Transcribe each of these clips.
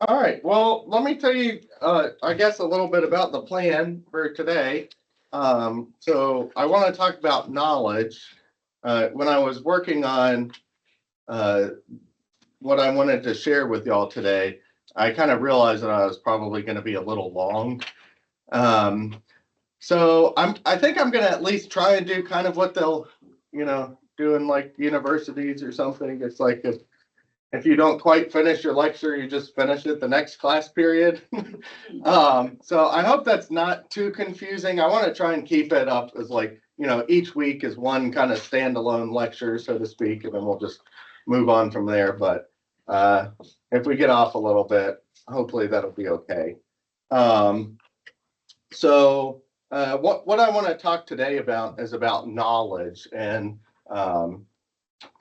All right. Well, let me tell you, I guess, a little bit about the plan for today. So I want to talk about knowledge. When I was working on uh, what I wanted to share with y'all today, I kind of realized that I was probably going to be a little long. Um, I think I'm going to at least try and do kind of what they'll, do in like universities or something. It's like if you don't quite finish your lecture, you just finish it the next class period. So I hope that's not too confusing. I want to try and keep it up as like, each week is one kind of standalone lecture, so to speak, and then we'll just move on from there. But uh, if we get off a little bit, hopefully that'll be okay. Um, what I want to talk today about is about knowledge and um,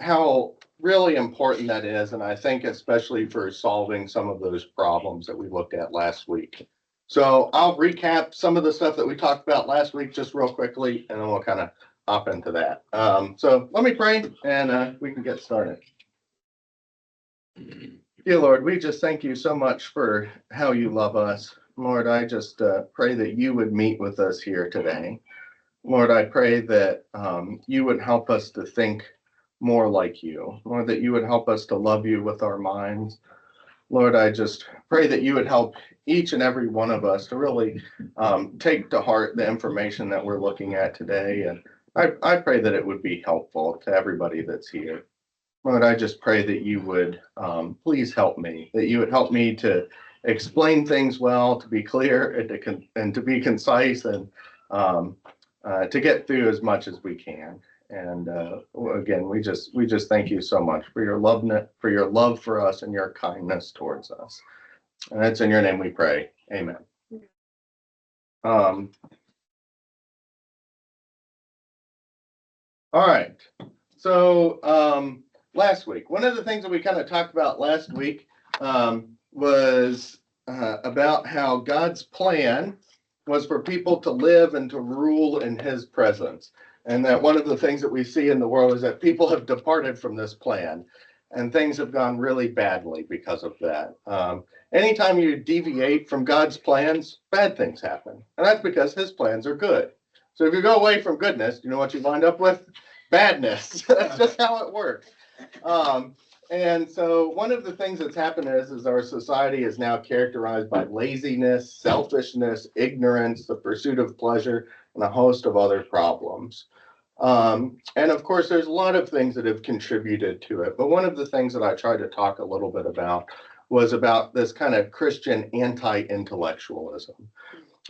how really important that is. And I think especially for solving some of those problems that we looked at last week. So I'll recap some of the stuff that we talked about last week just real quickly, and then we'll kind of hop into that. So let me pray and we can get started. Dear Lord, we just thank you so much for how you love us. Lord, I just pray that you would meet with us here today. Lord, I pray that you would help us to think more like you. Lord, that you would help us to love you with our minds. Lord, I just pray that you would help each and every one of us to really take to heart the information that we're looking at today. And I pray that it would be helpful to everybody that's here. Lord, I just pray that you would please help me, that you would help me to explain things well, to be clear and to be concise and um, to get through as much as we can. And again, we just thank you so much for your love for us and your kindness towards us. And it's in your name we pray. Amen. Um, all right. So last week, one of the things that we kind of talked about last week was about how God's plan was for people to live and to rule in his presence. And that one of the things that we see in the world is that people have departed from this plan and things have gone really badly because of that. Anytime you deviate from God's plans, bad things happen. And that's because his plans are good. So if you go away from goodness, you know what you wind up with? Badness. That's just how it works. Um, and so one of the things that's happened is our society is now characterized by laziness, selfishness, ignorance, the pursuit of pleasure, and a host of other problems. And of course, there's a lot of things that have contributed to it. But one of the things that I tried to talk a little bit about was about this kind of Christian anti-intellectualism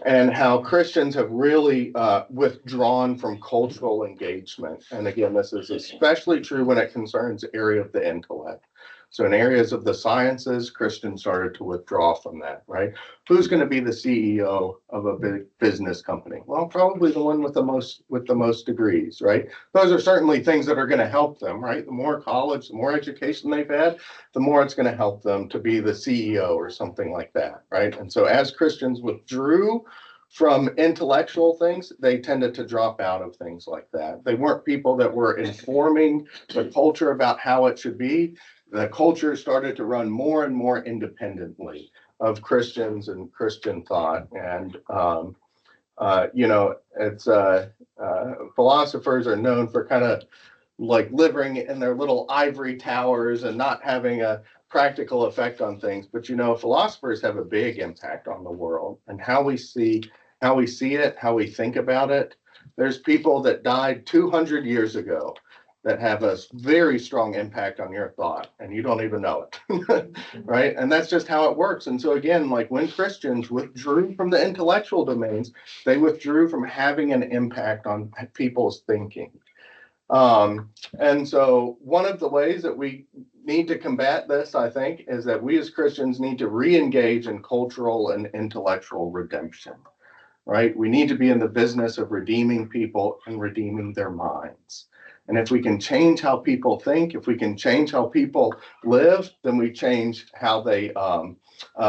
and how Christians have really withdrawn from cultural engagement. And again, this is especially true when it concerns the area of the intellect. So in areas of the sciences, Christians started to withdraw from that, right? Who's going to be the CEO of a big business company? Well, probably the one with the most degrees, right? Those are certainly things that are going to help them, right? The more college, the more education they've had, the more it's going to help them to be the CEO or something like that, right? And so as Christians withdrew from intellectual things, they tended to drop out of things like that. They weren't people that were informing the culture about how it should be. The culture started to run more and more independently of Christians and Christian thought. And, it's philosophers are known for kind of like living in their little ivory towers and not having a practical effect on things. But philosophers have a big impact on the world and how we see it, how we think about it. There's people that died 200 years ago that have a very strong impact on your thought, and you don't even know it, right? And that's just how it works. And so again, like when Christians withdrew from the intellectual domains, they withdrew from having an impact on people's thinking. And so one of the ways that we need to combat this, I think, is that we as Christians need to re-engage in cultural and intellectual redemption, right? We need to be in the business of redeeming people and redeeming their minds. And if we can change how people think, if we can change how people live, then we change how they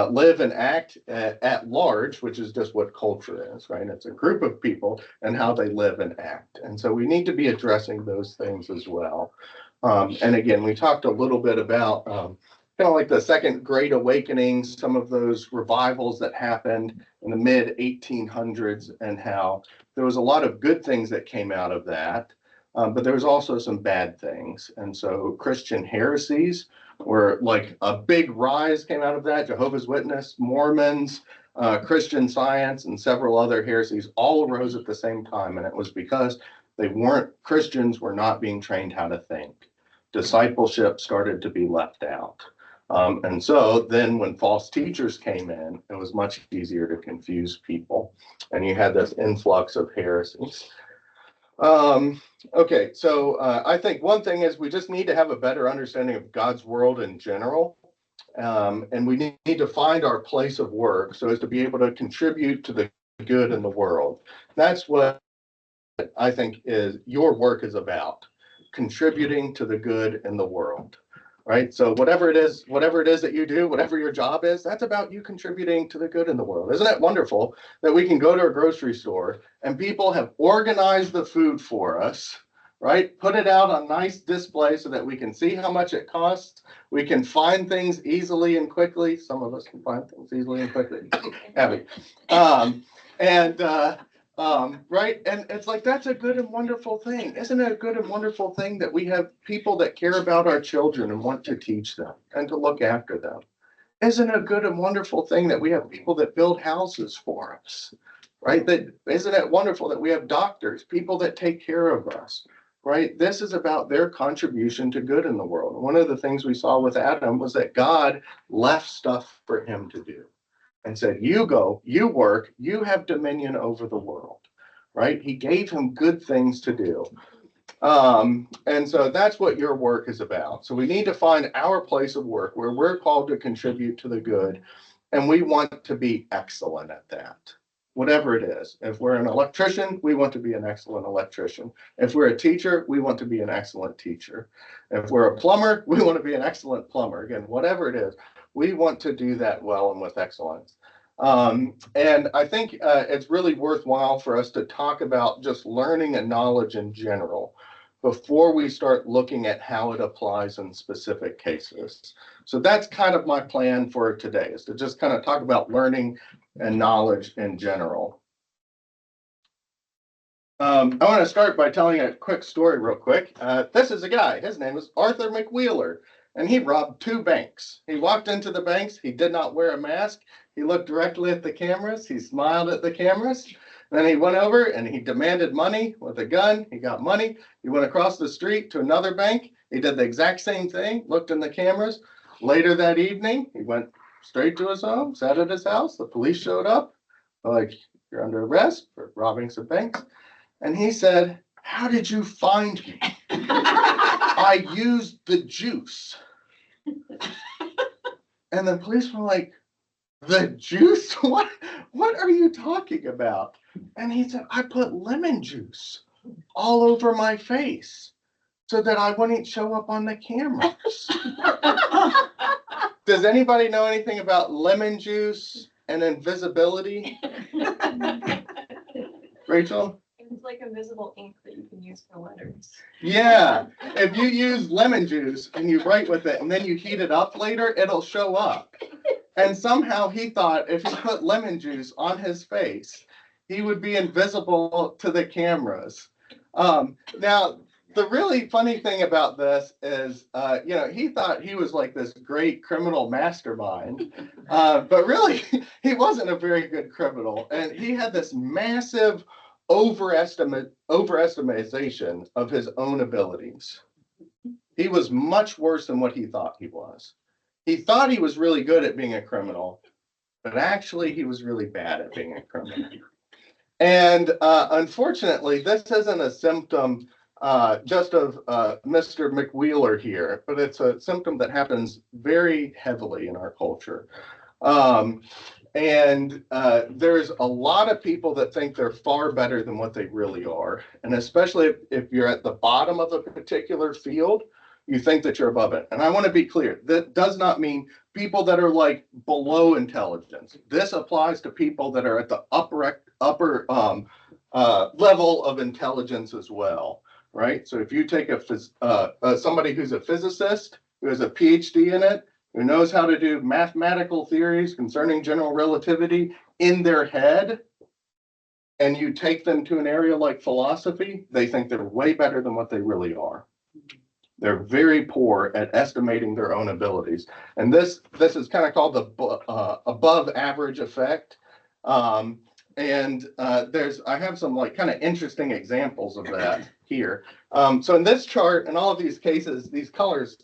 live and act at large, which is just what culture is, right? It's a group of people and how they live and act. And so we need to be addressing those things as well. And again, we talked a little bit about kind of like the Second Great Awakening, some of those revivals that happened in the mid 1800s, and how there was a lot of good things that came out of that, but there was also some bad things. And so Christian heresies were like a big rise came out of that. Jehovah's Witness, Mormons, Christian Science, and several other heresies all arose at the same time. And it was because Christians were not being trained how to think. Discipleship started to be left out. And so then when false teachers came in, it was much easier to confuse people. And you had this influx of heresies. Okay, so I think one thing is we just need to have a better understanding of God's world in general. And we need to find our place of work so as to be able to contribute to the good in the world. That's what I think is your work is about, contributing to the good in the world, right? So whatever it is that you do, whatever your job is, that's about you contributing to the good in the world. Isn't it wonderful that we can go to a grocery store and people have organized the food for us, right? Put it out on nice display so that we can see how much it costs. We can find things easily and quickly. Some of us can find things easily and quickly. Abby. Right. And it's like, that's a good and wonderful thing. Isn't it a good and wonderful thing that we have people that care about our children and want to teach them and to look after them? Isn't it a good and wonderful thing that we have people that build houses for us, right? Isn't it wonderful that we have doctors, people that take care of us, right? This is about their contribution to good in the world. One of the things we saw with Adam was that God left stuff for him to do and said, you go, you work, you have dominion over the world, right? He gave him good things to do. And so that's what your work is about. So we need to find our place of work where we're called to contribute to the good, and we want to be excellent at that, whatever it is. If we're an electrician, we want to be an excellent electrician. If we're a teacher, we want to be an excellent teacher. If we're a plumber, we want to be an excellent plumber. Again, whatever it is, we want to do that well and with excellence. And I think it's really worthwhile for us to talk about just learning and knowledge in general before we start looking at how it applies in specific cases. So that's kind of my plan for today, is to just kind of talk about learning and knowledge in general. I want to start by telling a quick story real quick. This is a guy, his name is Arthur McWheeler, and he robbed 2 banks. He walked into the banks, he did not wear a mask, he looked directly at the cameras, he smiled at the cameras, then he went over and he demanded money with a gun, he got money, he went across the street to another bank, he did the exact same thing, looked in the cameras. Later that evening, he went straight to his home, sat at his house, the police showed up, like, you're under arrest for robbing some banks. And he said, how did you find me? I used the juice. And the police were like, the juice? What are you talking about? And he said, I put lemon juice all over my face so that I wouldn't show up on the cameras. Does anybody know anything about lemon juice and invisibility? Rachel? It's like invisible ink that you can use for letters. Yeah, if you use lemon juice and you write with it and then you heat it up later, it'll show up. And somehow he thought if he put lemon juice on his face, he would be invisible to the cameras. Now, the really funny thing about this is, he thought he was like this great criminal mastermind, but really he wasn't a very good criminal. And he had this massive overestimation of his own abilities. He was much worse than what he thought he was. He thought he was really good at being a criminal, but actually he was really bad at being a criminal. And unfortunately, this isn't a symptom just of Mr. McWheeler here, but it's a symptom that happens very heavily in our culture. And there's a lot of people that think they're far better than what they really are. And especially if you're at the bottom of a particular field, you think that you're above it. And I want to be clear, that does not mean people that are like below intelligence. This applies to people that are at the upper level of intelligence as well, right? So if you take somebody who's a physicist, who has a PhD in it, who knows how to do mathematical theories concerning general relativity in their head, and you take them to an area like philosophy, they think they're way better than what they really are. They're very poor at estimating their own abilities. And this is kind of called the above average effect. I have some like kind of interesting examples of that here. So in this chart, in all of these cases, these colors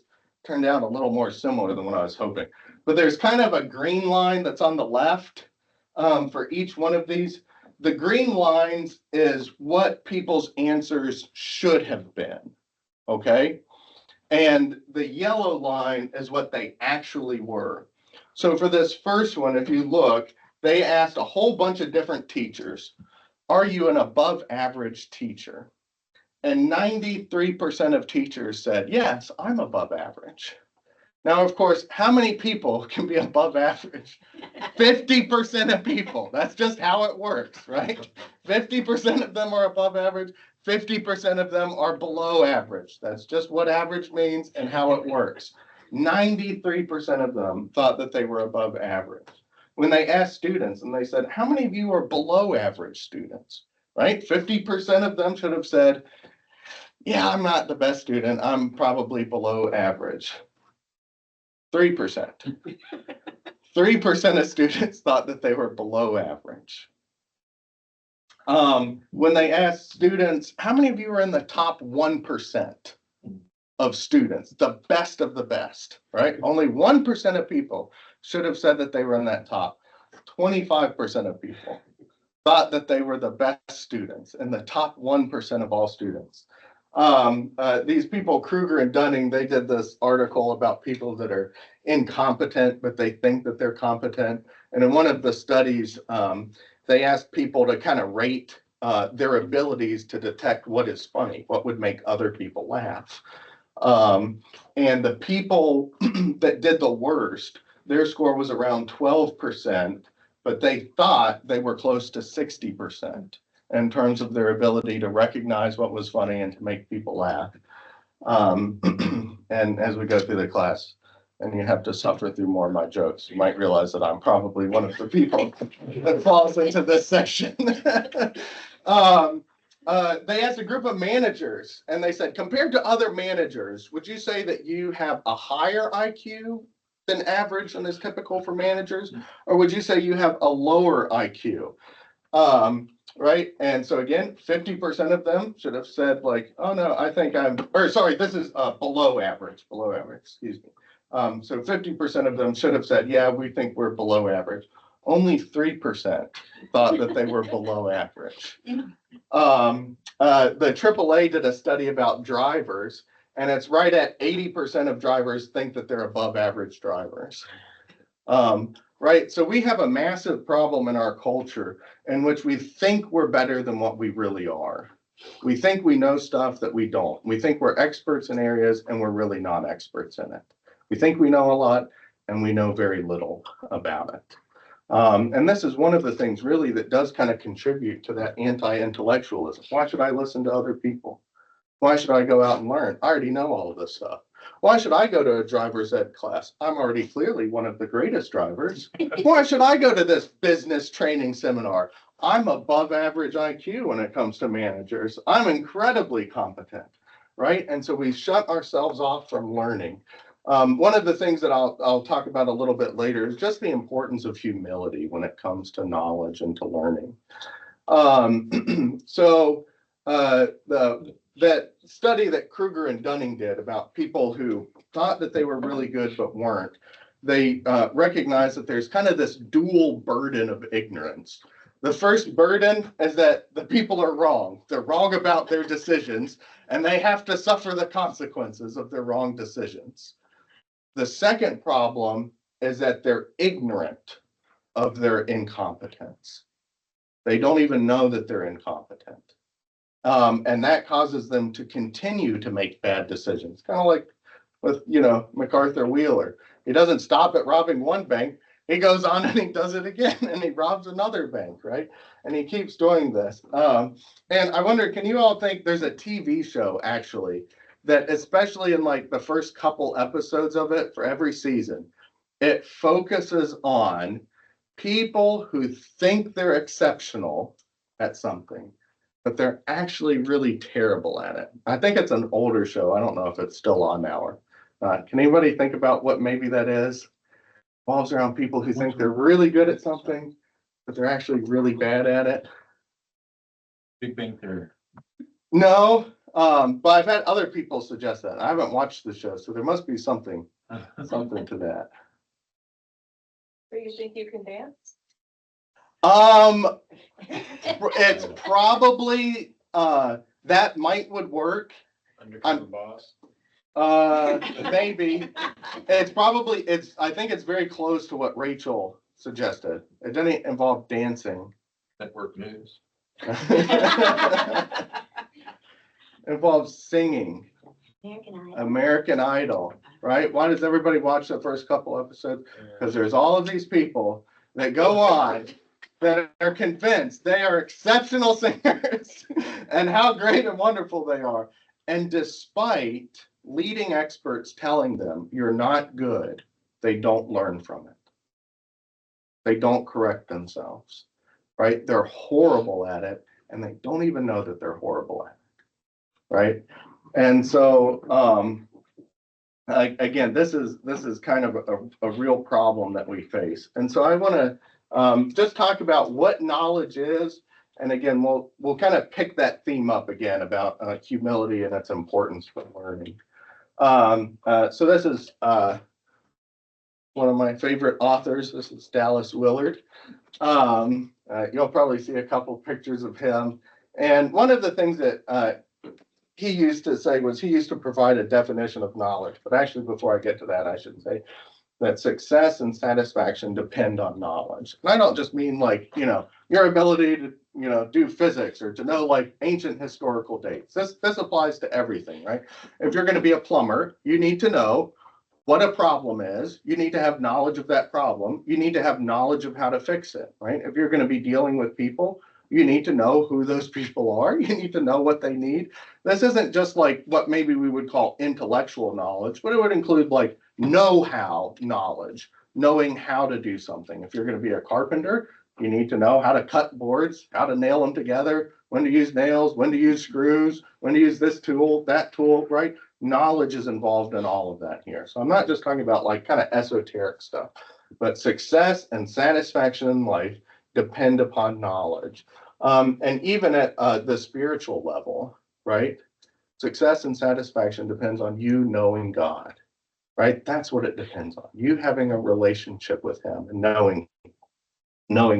turned out a little more similar than what I was hoping. But there's kind of a green line that's on the left for each one of these. The green lines is what people's answers should have been, okay? And the yellow line is what they actually were. So for this first one, if you look, they asked a whole bunch of different teachers, are you an above average teacher? And 93% of teachers said, yes, I'm above average. Now, of course, how many people can be above average? 50% of people. That's just how it works, right? 50% of them are above average. 50% of them are below average. That's just what average means and how it works. 93% of them thought that they were above average. When they asked students and they said, how many of you are below average students, right? 50% of them should have said, yeah, I'm not the best student. I'm probably below average. 3%. 3% of students thought that they were below average. When they asked students, how many of you are in the top 1% of students, the best of the best, right? Only 1% of people should have said that they were in that top. 25% of people thought that they were the best students and the top 1% of all students. These people, Kruger and Dunning, they did this article about people that are incompetent, but they think that they're competent. And in one of the studies, they asked people to kind of rate their abilities to detect what is funny, what would make other people laugh. And the people that did the worst, their score was around 12%, but they thought they were close to 60% in terms of their ability to recognize what was funny and to make people laugh. And as we go through the class, and you have to suffer through more of my jokes, you might realize that I'm probably one of the people that falls into this section. They asked a group of managers, and they said, compared to other managers, would you say that you have a higher IQ than average and is typical for managers? Or would you say you have a lower IQ? Right? And so again, 50% of them should have said like, oh no, I think this is below average, excuse me. So 50% of them should have said, yeah, we think we're below average. Only 3% thought that they were below average. The AAA did a study about drivers, and it's right at 80% of drivers think that they're above average drivers. Right? So we have a massive problem in our culture in which we think we're better than what we really are. We think we know stuff that we don't. We think we're experts in areas and we're really not experts in it. We think we know a lot and we know very little about it. And this is one of the things really that does kind of contribute to that anti-intellectualism. Why should I listen to other people? Why should I go out and learn? I already know all of this stuff. Why should I go to a driver's ed class? I'm already clearly one of the greatest drivers. Why should I go to this business training seminar? I'm above average IQ when it comes to managers. I'm incredibly competent, right? And so we shut ourselves off from learning. One of the things that I'll talk about a little bit later is just the importance of humility when it comes to knowledge and to learning. That study that Kruger and Dunning did about people who thought that they were really good but weren't, they recognized that there's kind of this dual burden of ignorance. The first burden is that the people are wrong. They're wrong about their decisions, and they have to suffer the consequences of their wrong decisions. The second problem is that they're ignorant of their incompetence. They don't even know that they're incompetent. And that causes them to continue to make bad decisions. Kind of like with, MacArthur Wheeler. He doesn't stop at robbing one bank. He goes on and he does it again and he robs another bank, right? And he keeps doing this. And I wonder, can you all think there's a TV show actually that, especially in like the first couple episodes of it for every season, It focuses on people who think they're exceptional at something, but they're actually really terrible at it. I think it's an older show. I don't know if it's still on now. Can anybody think about what maybe that is? Revolves around people who think they're really good at something, but they're actually really bad at it. Big Bang Theory. No, but I've had other people suggest that. I haven't watched the show, so there must be something to that. Do you think you can dance? It's probably that would work. Undercover Boss. Maybe. I think it's very close to what Rachel suggested. It doesn't involve dancing. Network News. Involves singing. American Idol, right? Why does everybody watch the first couple episodes? Because there's all of these people that go on that are convinced they are exceptional singers and how great and wonderful they are. And despite leading experts telling them you're not good, they don't learn from it. They don't correct themselves, right? They're horrible at it and they don't even know that they're horrible at it, right? And so, again, this is kind of a real problem that we face. And so I want to just talk about what knowledge is. And again, we'll kind of pick that theme up again about humility and its importance for learning. So this is one of my favorite authors. This is Dallas Willard. You'll probably see a couple pictures of him. And one of the things that he used to say was he used to provide a definition of knowledge. But actually, before I get to that, I should say that success and satisfaction depend on knowledge. And I don't just mean like, your ability to, do physics or to know like ancient historical dates. This applies to everything, right? If you're going to be a plumber, you need to know what a problem is. You need to have knowledge of that problem. You need to have knowledge of how to fix it, right? If you're going to be dealing with people, you need to know who those people are. You need to know what they need. This isn't just like what maybe we would call intellectual knowledge, but it would include like know-how knowledge, knowing how to do something. If you're going to be a carpenter, you need to know how to cut boards, how to nail them together, when to use nails, when to use screws, when to use this tool, that tool, right? Knowledge is involved in all of that here. So I'm not just talking about like kind of esoteric stuff, but success and satisfaction in life depend upon knowledge. And even at the spiritual level, right? Success and satisfaction depends on you knowing God, right? That's what it depends on. You having a relationship with him and knowing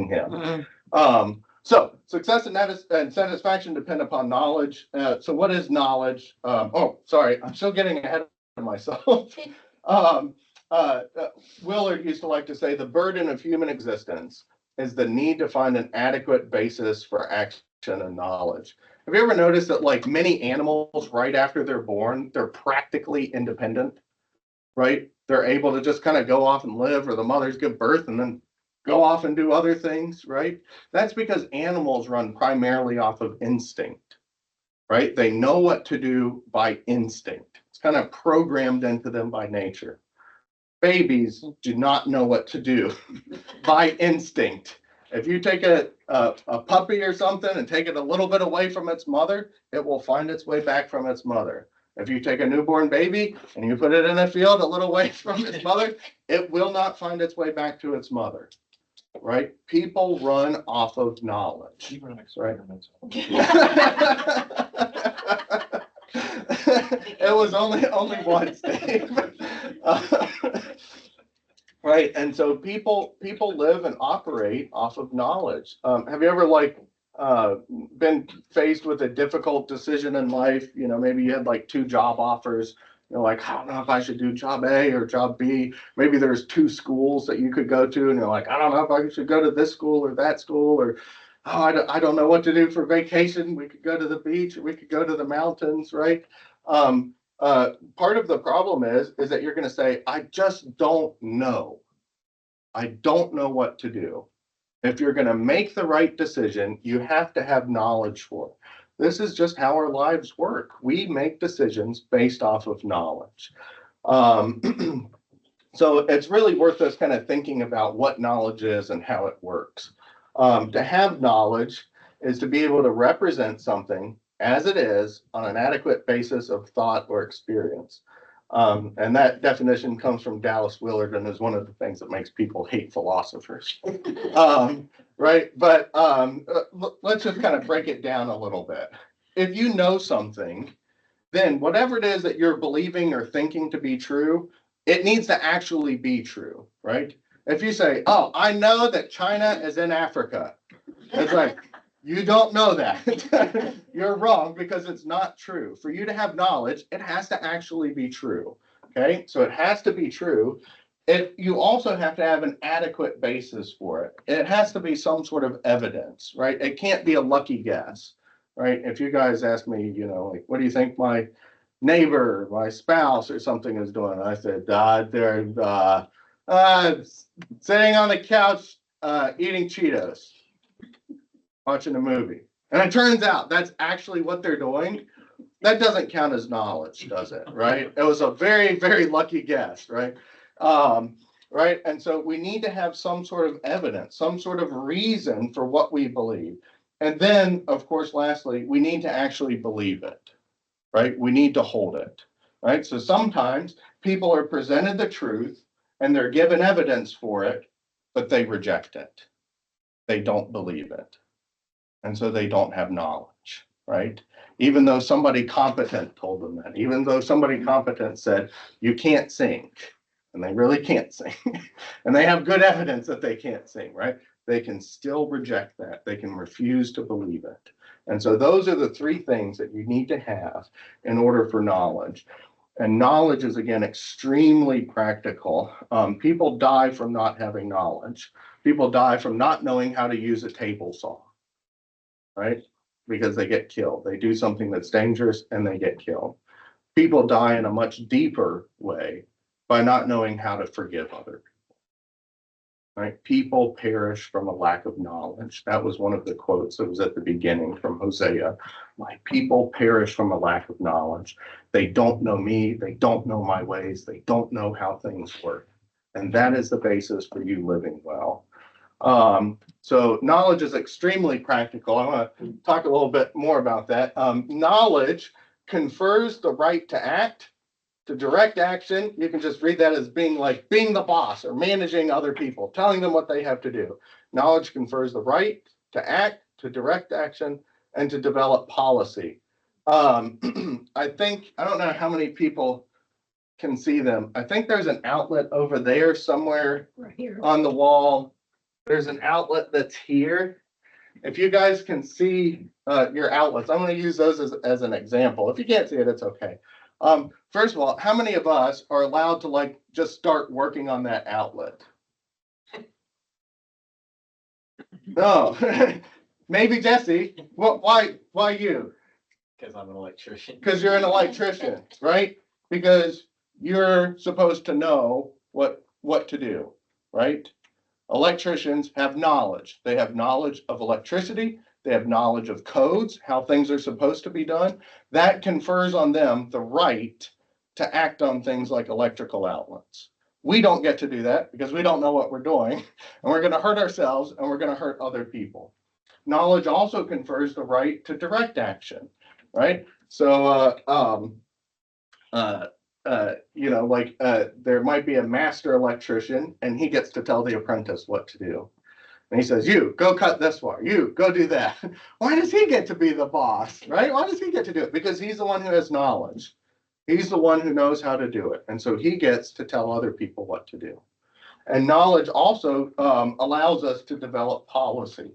him. So success and satisfaction depend upon knowledge. So what is knowledge? Sorry, I'm still getting ahead of myself. Willard used to like to say the burden of human existence is the need to find an adequate basis for action and knowledge. Have you ever noticed that like many animals right after they're born, they're practically independent, right? They're able to just kind of go off and live, or the mothers give birth and then go off and do other things, right? That's because animals run primarily off of instinct, right? They know what to do by instinct. It's kind of programmed into them by nature. Babies do not know what to do by instinct. If you take a puppy or something and take it a little bit away from its mother, it will find its way back from its mother. If you take a newborn baby and you put it in a field a little way from its mother, it will not find its way back to its mother, right? People run off of knowledge, right? It was only one, Steve. Right, and so people live and operate off of knowledge. Have you ever been faced with a difficult decision in life? Maybe you had like 2 job offers. Like, I don't know if I should do job A or job B. Maybe there's 2 schools that you could go to, and you're like, I don't know if I should go to this school or that school, or I don't know what to do for vacation. We could go to the beach, or we could go to the mountains, right? Part of the problem is that you're going to say, I just don't know. I don't know what to do. If you're going to make the right decision, you have to have knowledge for it. This is just how our lives work. We make decisions based off of knowledge. So it's really worth us kind of thinking about what knowledge is and how it works. To have knowledge is to be able to represent something as it is on an adequate basis of thought or experience. And that definition comes from Dallas Willard and is one of the things that makes people hate philosophers. Right? But let's just kind of break it down a little bit. If you know something, then whatever it is that you're believing or thinking to be true, it needs to actually be true, right? If you say, oh, I know that China is in Africa, it's like, you don't know that. You're wrong because it's not true. For you to have knowledge, it has to actually be true. Okay, so it has to be true. You also have to have an adequate basis for it. It has to be some sort of evidence, right? It can't be a lucky guess, right? If you guys ask me, like, what do you think my neighbor, my spouse or something is doing? I said, they're sitting on the couch, eating Cheetos, watching a movie. And it turns out that's actually what they're doing. That doesn't count as knowledge, does it? Right? It was a very, very lucky guess, right? Right. And so we need to have some sort of evidence, some sort of reason for what we believe. And then, of course, lastly, we need to actually believe it, right? We need to hold it, right? So sometimes people are presented the truth and they're given evidence for it, but they reject it. They don't believe it. And so they don't have knowledge, right? Even though somebody competent told them that, even though somebody competent said, you can't sing, and they really can't sing, and they have good evidence that they can't sing, right? They can still reject that. They can refuse to believe it. And so those are the three things that you need to have in order for knowledge. And knowledge is, again, extremely practical. People die from not having knowledge. People die from not knowing how to use a table saw, right? Because they get killed. They do something that's dangerous and they get killed. People die in a much deeper way by not knowing how to forgive other people, right? People perish from a lack of knowledge. That was one of the quotes that was at the beginning from Hosea. My people perish from a lack of knowledge. They don't know me. They don't know my ways. They don't know how things work. And that is the basis for you living well. So knowledge is extremely practical. I want to talk a little bit more about that. Knowledge confers the right to act, to direct action. You can just read that as being the boss or managing other people, telling them what they have to do. Knowledge confers the right to act, to direct action, and to develop policy. I don't know how many people can see them. I think there's an outlet over there somewhere Right here. on the wall. There's an outlet that's here. If you guys can see your outlets, I'm going to use those as an example. If you can't see it, it's okay. First of all, how many of us are allowed to just start working on that outlet? No. Maybe Jesse. Why you? Because I'm an electrician. Because you're an electrician, right? Because you're supposed to know what to do, right? Electricians have knowledge. They have knowledge of electricity. They have knowledge of codes, how things are supposed to be done. That confers on them the right to act on things like electrical outlets. We don't get to do that because we don't know what we're doing, and we're going to hurt ourselves and we're going to hurt other people. Knowledge also confers the right to direct action, right? So, there might be a master electrician and he gets to tell the apprentice what to do. And he says, you go cut this wire, you go do that. Why does he get to be the boss, right? Why does he get to do it? Because he's the one who has knowledge. He's the one who knows how to do it. And so he gets to tell other people what to do. And knowledge also allows us to develop policy.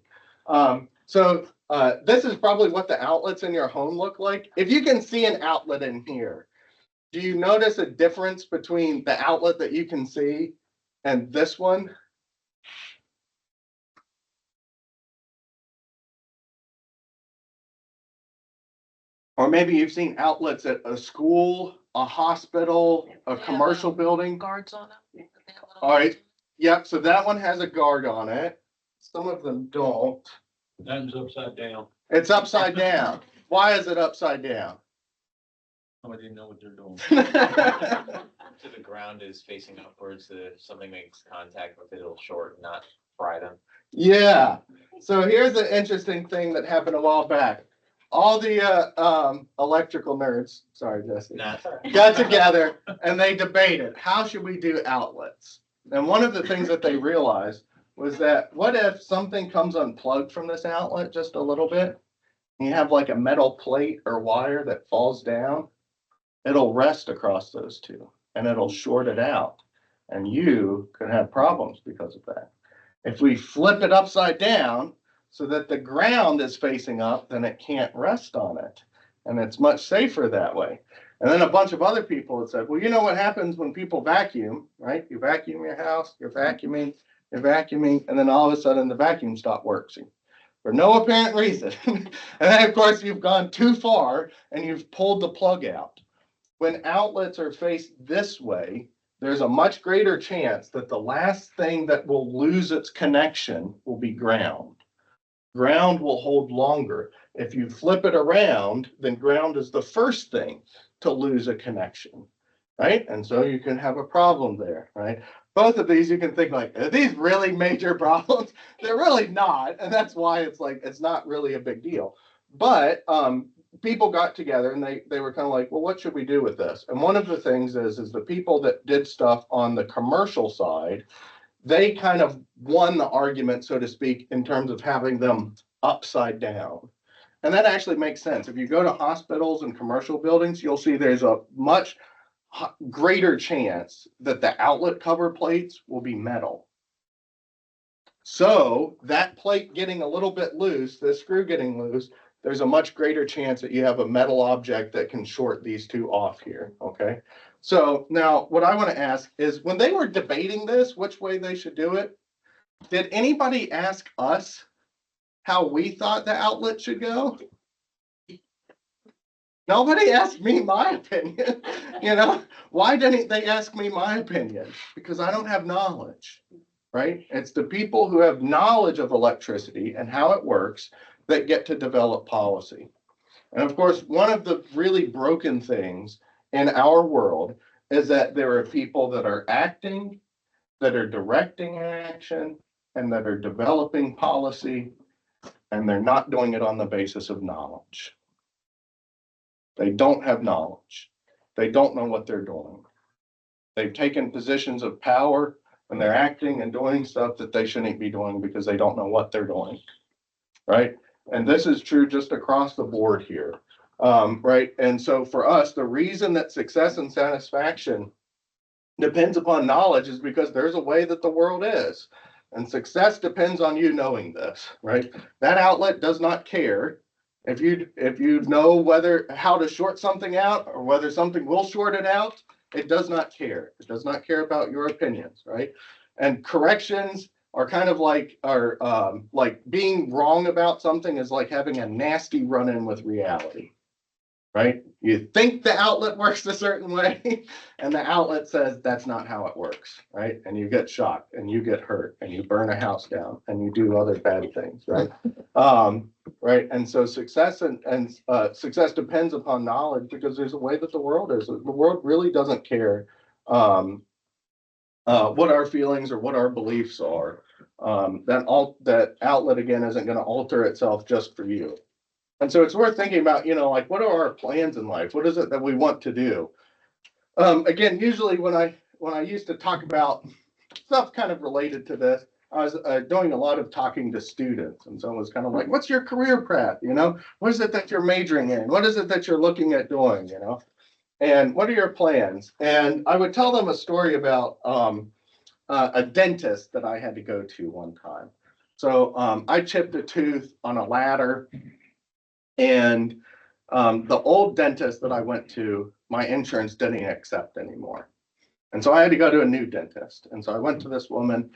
This is probably what the outlets in your home look like. If you can see an outlet in here, do you notice a difference between the outlet that you can see and this one? Or maybe you've seen outlets at a school, a hospital, a commercial building. Guards on them. All right. Yep. So that one has a guard on it. Some of them don't. That one's upside down. It's upside down. Why is it upside down? Somebody know what they're doing. So the ground is facing upwards, so if something makes contact with it, it'll short, not fry them. Yeah, so here's an interesting thing that happened a while back. All the electrical nerds, sorry Jesse, Nah, got together and they debated, how should we do outlets? And one of the things that they realized was that what if something comes unplugged from this outlet just a little bit? And you have like a metal plate or wire that falls down, it'll rest across those two and it'll short it out. And you could have problems because of that. If we flip it upside down so that the ground is facing up, then it can't rest on it. And it's much safer that way. And then a bunch of other people had said, well, you know what happens when people vacuum, right? You vacuum your house, you're vacuuming, and then all of a sudden the vacuum stops working for no apparent reason. And then of course you've gone too far and you've pulled the plug out. When outlets are faced this way, there's a much greater chance that the last thing that will lose its connection will be ground. Ground will hold longer. If you flip it around, then ground is the first thing to lose a connection, right? And so you can have a problem there, right? Both of these you can think like, are these really major problems? They're really not. And that's why it's like, it's not really a big deal. But people got together and they were kind of like, well, what should we do with this? And one of the things is the people that did stuff on the commercial side, they kind of won the argument, so to speak, in terms of having them upside down. And that actually makes sense. If you go to hospitals and commercial buildings, you'll see there's a much greater chance that the outlet cover plates will be metal. So that plate getting a little bit loose, the screw getting loose, there's a much greater chance that you have a metal object that can short these two off here, okay? So now what I want to ask is, when they were debating this, which way they should do it, did anybody ask us how we thought the outlet should go? Nobody asked me my opinion. You know, why didn't they ask me my opinion? Because I don't have knowledge, right? It's the people who have knowledge of electricity and how it works that get to develop policy. And of course, one of the really broken things in our world is that there are people that are acting, that are directing action, and that are developing policy, and they're not doing it on the basis of knowledge. They don't have knowledge. They don't know what they're doing. They've taken positions of power and they're acting and doing stuff that they shouldn't be doing because they don't know what they're doing, right? And this is true just across the board here, right? And so for us, the reason that success and satisfaction depends upon knowledge is because there's a way that the world is. And success depends on you knowing this, right? That outlet does not care if you know how to short something out or whether something will short it out. It does not care. It does not care about your opinions, right? And corrections are kind of like being wrong about something is like having a nasty run-in with reality, right? You think the outlet works a certain way and the outlet says that's not how it works, right? And you get shocked and you get hurt and you burn a house down and you do other bad things, right? Right. And so success and success depends upon knowledge because there's a way that the world is. The world really doesn't care what our feelings or what our beliefs are. That outlet again isn't going to alter itself just for you. And so it's worth thinking about, like, what are our plans in life? What is it that we want to do? Again, usually when I used to talk about stuff kind of related to this, I was doing a lot of talking to students. And so it was kind of like, what's your career path? What is it that you're majoring in? What is it that you're looking at doing? And what are your plans? And I would tell them a story about a dentist that I had to go to one time. So I chipped a tooth on a ladder. And the old dentist that I went to, my insurance didn't accept anymore. And so I had to go to a new dentist. And so I went to this woman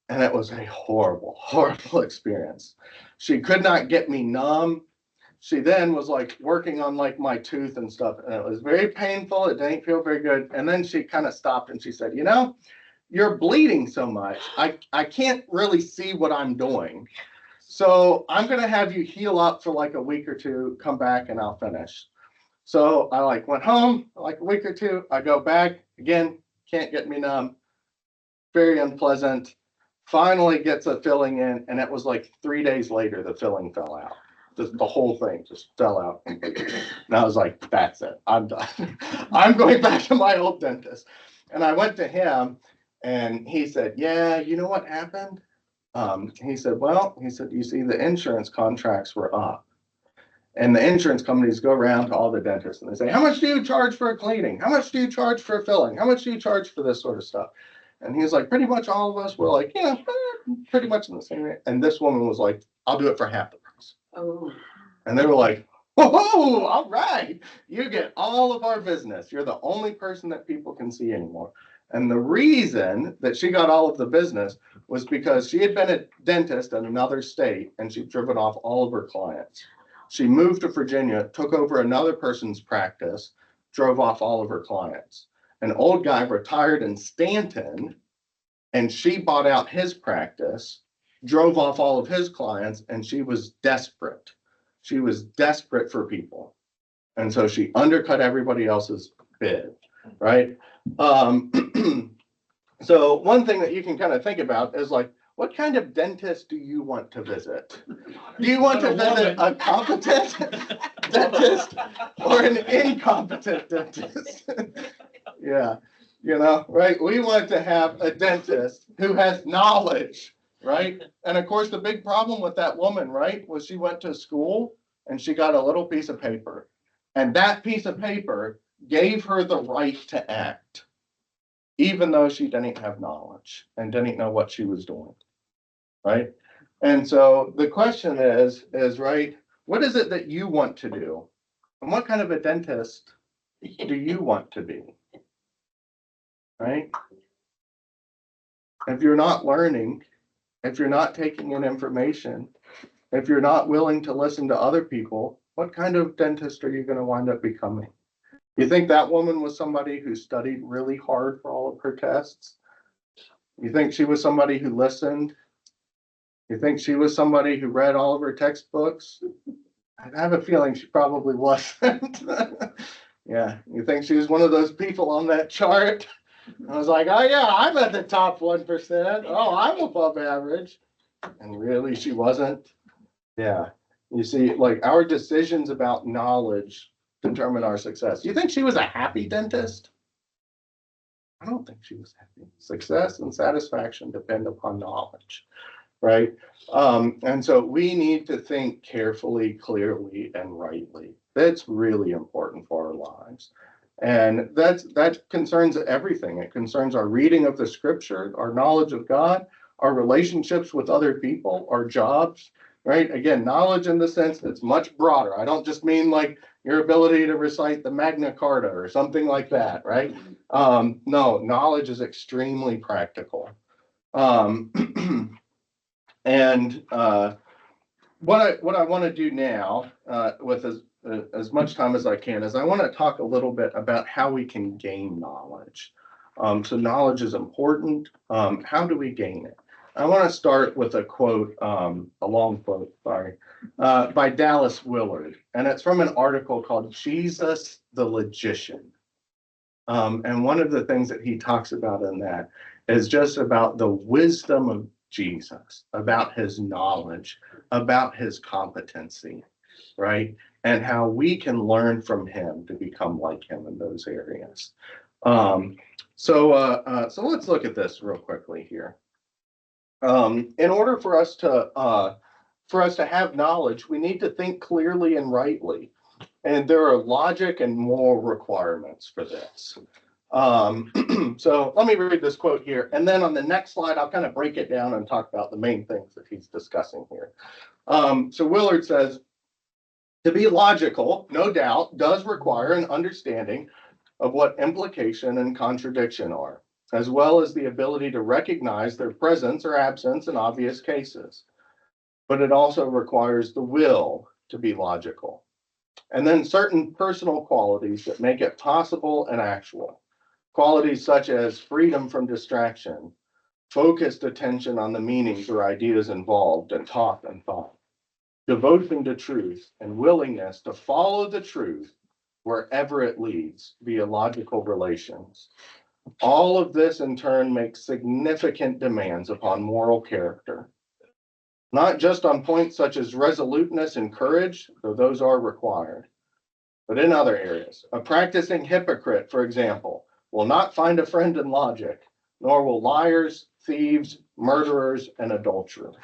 and it was a horrible, horrible experience. She could not get me numb. She then was like working on like my tooth and stuff. And it was very painful. It didn't feel very good. And then she kind of stopped and she said, you're bleeding so much. I can't really see what I'm doing. So I'm going to have you heal up for like a week or two, come back and I'll finish. So I like went home, like a week or two, I go back, again, can't get me numb, very unpleasant. Finally gets a filling in, and it was like 3 days later, the filling fell out. The whole thing just fell out. And I was like, that's it, I'm done. I'm going back to my old dentist. And I went to him and he said, yeah, you know what happened? He said, well, he said, you see, the insurance contracts were up. And the insurance companies go around to all the dentists and they say, how much do you charge for a cleaning? How much do you charge for a filling? How much do you charge for this sort of stuff? And he's like, pretty much all of us were like, yeah, pretty much in the same rate. And this woman was like, I'll do it for half the price. Oh, And they were like, oh, all right, you get all of our business. You're the only person that people can see anymore. And the reason that she got all of the business was because she had been a dentist in another state and she'd driven off all of her clients. She moved to Virginia, took over another person's practice, drove off all of her clients. An old guy retired in Stanton, and she bought out his practice, drove off all of his clients, and she was desperate. She was desperate for people. And so she undercut everybody else's bid, right? So one thing that you can kind of think about is like, what kind of dentist do you want to visit? Do you want to visit a competent dentist or an incompetent dentist? Yeah, right? We want to have a dentist who has knowledge, right? And of course, the big problem with that woman, right, was she went to school and she got a little piece of paper. And that piece of paper gave her the right to act, even though she didn't have knowledge and didn't know what she was doing, right? And so the question is, right, what is it that you want to do? And what kind of a dentist do you want to be, right? If you're not learning, if you're not taking in information, if you're not willing to listen to other people, what kind of dentist are you going to wind up becoming? You think that woman was somebody who studied really hard for all of her tests? You think she was somebody who listened? You think she was somebody who read all of her textbooks? I have a feeling she probably wasn't. Yeah, you think she was one of those people on that chart? I was like, oh yeah, I'm at the top 1%. Oh, I'm above average. And really, she wasn't. Yeah, you see, like our decisions about knowledge determine our success. You think she was a happy dentist? I don't think she was happy. Success and satisfaction depend upon knowledge, right? And so we need to think carefully, clearly, and rightly. That's really important for our lives. And that concerns everything. It concerns our reading of the scripture, our knowledge of God, our relationships with other people, our jobs, right? Again, knowledge in the sense that's much broader. I don't just mean like your ability to recite the Magna Carta or something like that, right? No, knowledge is extremely practical. And what I want to do now, with as much time as I can, is I want to talk a little bit about how we can gain knowledge. So knowledge is important. How do we gain it? I want to start with a quote, a long quote, sorry, by Dallas Willard, and it's from an article called Jesus the Logician. And one of the things that he talks about in that is just about the wisdom of Jesus, about his knowledge, about his competency, right? And how we can learn from him to become like him in those areas. So let's look at this real quickly here. In order for us to have knowledge, we need to think clearly and rightly. And there are logic and moral requirements for this. So let me read this quote here. And then on the next slide, I'll kind of break it down and talk about the main things that he's discussing here. So Willard says, to be logical, no doubt, does require an understanding of what implication and contradiction are, as well as the ability to recognize their presence or absence in obvious cases. But it also requires the will to be logical. And then certain personal qualities that make it possible and actual. Qualities such as freedom from distraction, focused attention on the meanings or ideas involved in talk and thought, devotion to truth, and willingness to follow the truth wherever it leads via logical relations. All of this in turn makes significant demands upon moral character, not just on points such as resoluteness and courage, though those are required, but in other areas. A practicing hypocrite, for example, will not find a friend in logic, nor will liars, thieves, murderers, and adulterers.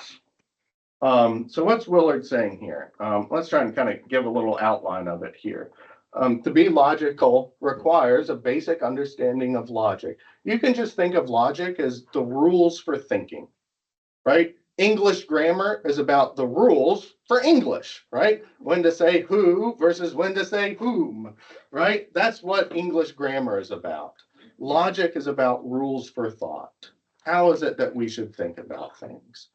So what's Willard saying here? Let's try and kind of give a little outline of it here. To be logical requires a basic understanding of logic. You can just think of logic as the rules for thinking, right? English grammar is about the rules for English, right? When to say who versus when to say whom, right? That's what English grammar is about. Logic is about rules for thought. How is it that we should think about things?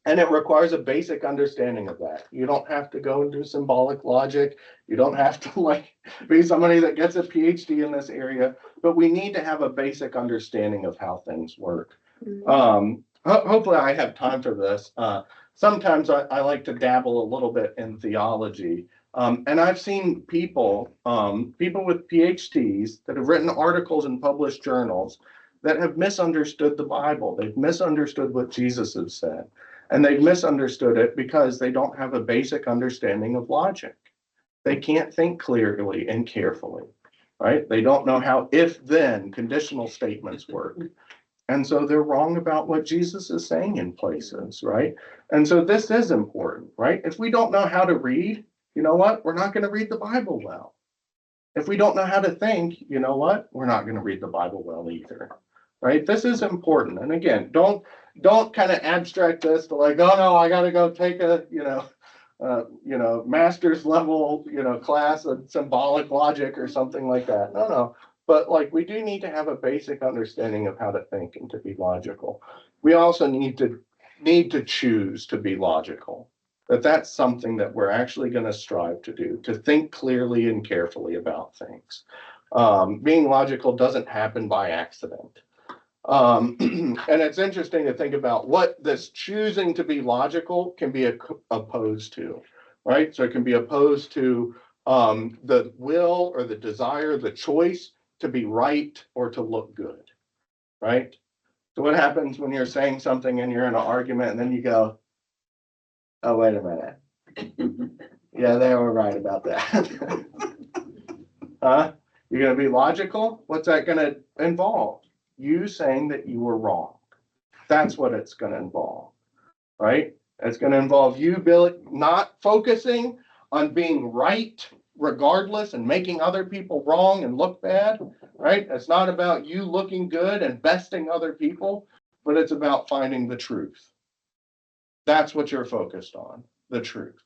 And it requires a basic understanding of that. You don't have to go and do symbolic logic. You don't have to like be somebody that gets a PhD in this area, but we need to have a basic understanding of how things work. Hopefully I have time for this. Sometimes I like to dabble a little bit in theology. And I've seen people with PhDs that have written articles in published journals that have misunderstood the Bible. They've misunderstood what Jesus has said. And they've misunderstood it because they don't have a basic understanding of logic. They can't think clearly and carefully, right? They don't know how if-then conditional statements work. And so they're wrong about what Jesus is saying in places, right? And so this is important, right? If we don't know how to read, you know what? We're not going to read the Bible well. If we don't know how to think, you know what? We're not going to read the Bible well either, right? This is important. And again, don't kind of abstract this to like, oh no, I got to go take a, master's level, class of symbolic logic or something like that. No. But like, we do need to have a basic understanding of how to think and to be logical. We also need to choose to be logical. That's something that we're actually going to strive to do, to think clearly and carefully about things. Being logical doesn't happen by accident. And it's interesting to think about what this choosing to be logical can be opposed to, right? So it can be opposed to the will or the desire, the choice to be right or to look good, right? So what happens when you're saying something and you're in an argument and then you go, oh, wait a minute. Yeah, they were right about that. Huh? You're going to be logical? What's that going to involve? You saying that you were wrong. That's what it's going to involve, right? It's going to involve you, Billy, not focusing on being right regardless and making other people wrong and look bad, right? It's not about you looking good and besting other people, but it's about finding the truth. That's what you're focused on, the truth,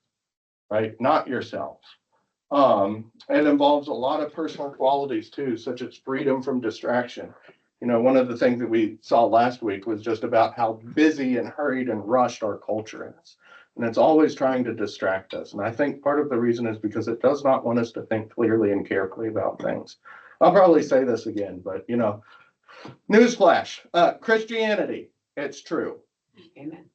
right? Not yourself. It involves a lot of personal qualities too, such as freedom from distraction. One of the things that we saw last week was just about how busy and hurried and rushed our culture is. And it's always trying to distract us. And I think part of the reason is because it does not want us to think clearly and carefully about things. I'll probably say this again, but newsflash, Christianity, it's true. Amen.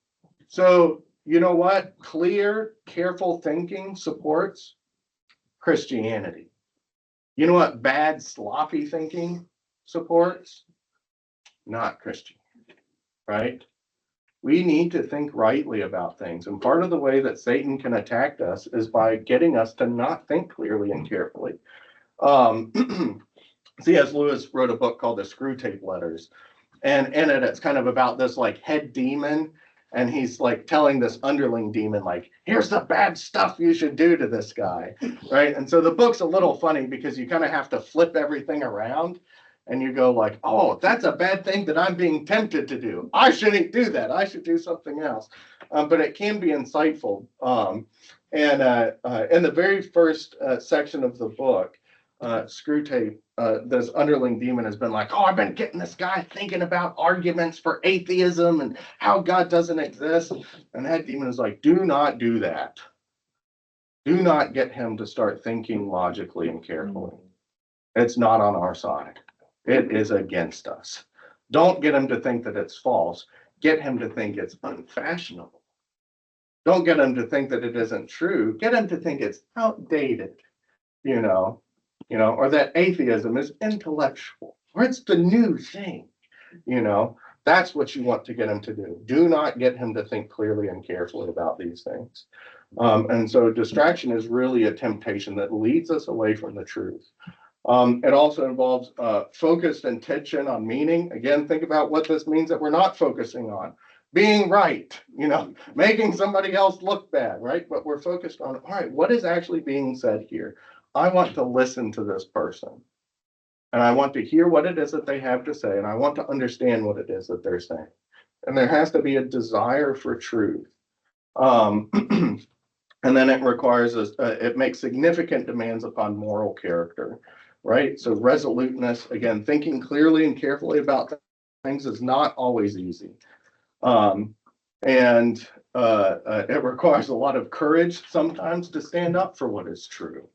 So you know what? Clear, careful thinking supports Christianity. You know what bad, sloppy thinking supports? Not Christianity, right? We need to think rightly about things. And part of the way that Satan can attack us is by getting us to not think clearly and carefully. C.S. Lewis wrote a book called The Screwtape Letters. And in it, it's kind of about this like head demon. And he's like telling this underling demon, like, here's the bad stuff you should do to this guy, right? And so the book's a little funny because you kind of have to flip everything around and you go like, oh, that's a bad thing that I'm being tempted to do. I shouldn't do that. I should do something else. But it can be insightful. In the very first section of the book, Screwtape, this underling demon has been like, oh, I've been getting this guy thinking about arguments for atheism and how God doesn't exist. And that demon is like, do not do that. Do not get him to start thinking logically and carefully. It's not on our side. It is against us. Don't get him to think that it's false. Get him to think it's unfashionable. Don't get him to think that it isn't true. Get him to think it's outdated. or that atheism is intellectual, or it's the new thing, that's what you want to get him to do. Do not get him to think clearly and carefully about these things. And so distraction is really a temptation that leads us away from the truth. It also involves focused attention on meaning. Again, think about what this means that we're not focusing on. Being right, making somebody else look bad, right? But we're focused on, all right, what is actually being said here? I want to listen to this person. And I want to hear what it is that they have to say. And I want to understand what it is that they're saying. And there has to be a desire for truth. And then it requires it makes significant demands upon moral character, right? So resoluteness, again, thinking clearly and carefully about things is not always easy. And it requires a lot of courage sometimes to stand up for what is true,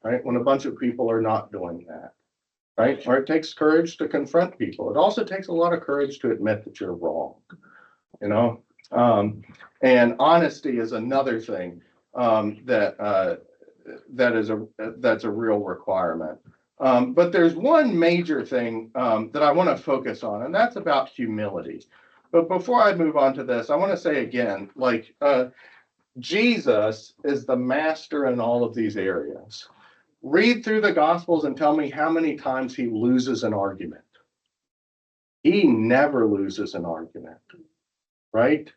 right? When a bunch of people are not doing that, right? Or it takes courage to confront people. It also takes a lot of courage to admit that you're wrong, and honesty is another thing that's a real requirement. But there's one major thing that I want to focus on, and that's about humility. But before I move on to this, I want to say again, Jesus is the master in all of these areas. Read through the Gospels and tell me how many times he loses an argument. He never loses an argument, right?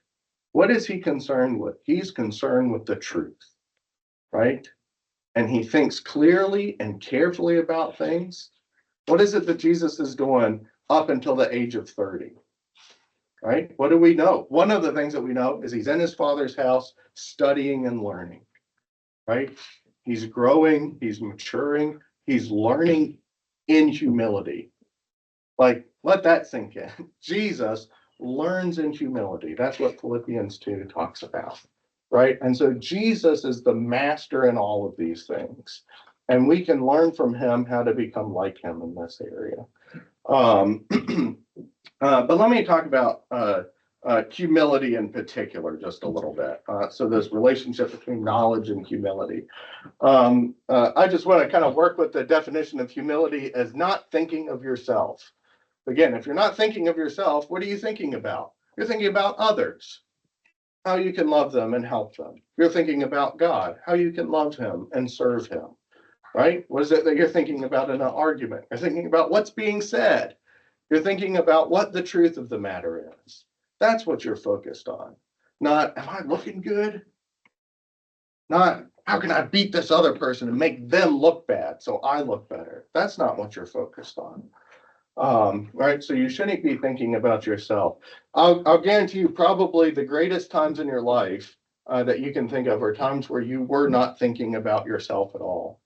What is he concerned with? He's concerned with the truth, right? And he thinks clearly and carefully about things. What is it that Jesus is doing up until the age of 30? Right? What do we know? One of the things that we know is he's in his Father's house studying and learning, right? He's growing, he's maturing, he's learning in humility. Let that sink in. Jesus learns in humility. That's what Philippians 2 talks about, right? And so Jesus is the master in all of these things. And we can learn from him how to become like him in this area. But let me talk about humility in particular just a little bit. So this relationship between knowledge and humility. I just want to kind of work with the definition of humility as not thinking of yourself. Again, if you're not thinking of yourself, what are you thinking about? You're thinking about others, how you can love them and help them. You're thinking about God, how you can love him and serve him, right? What is it that you're thinking about in an argument? You're thinking about what's being said. You're thinking about what the truth of the matter is. That's what you're focused on. Not, am I looking good? Not, how can I beat this other person and make them look bad so I look better? That's not what you're focused on. Right? So you shouldn't be thinking about yourself. I'll guarantee you probably the greatest times in your life that you can think of are times where you were not thinking about yourself at all.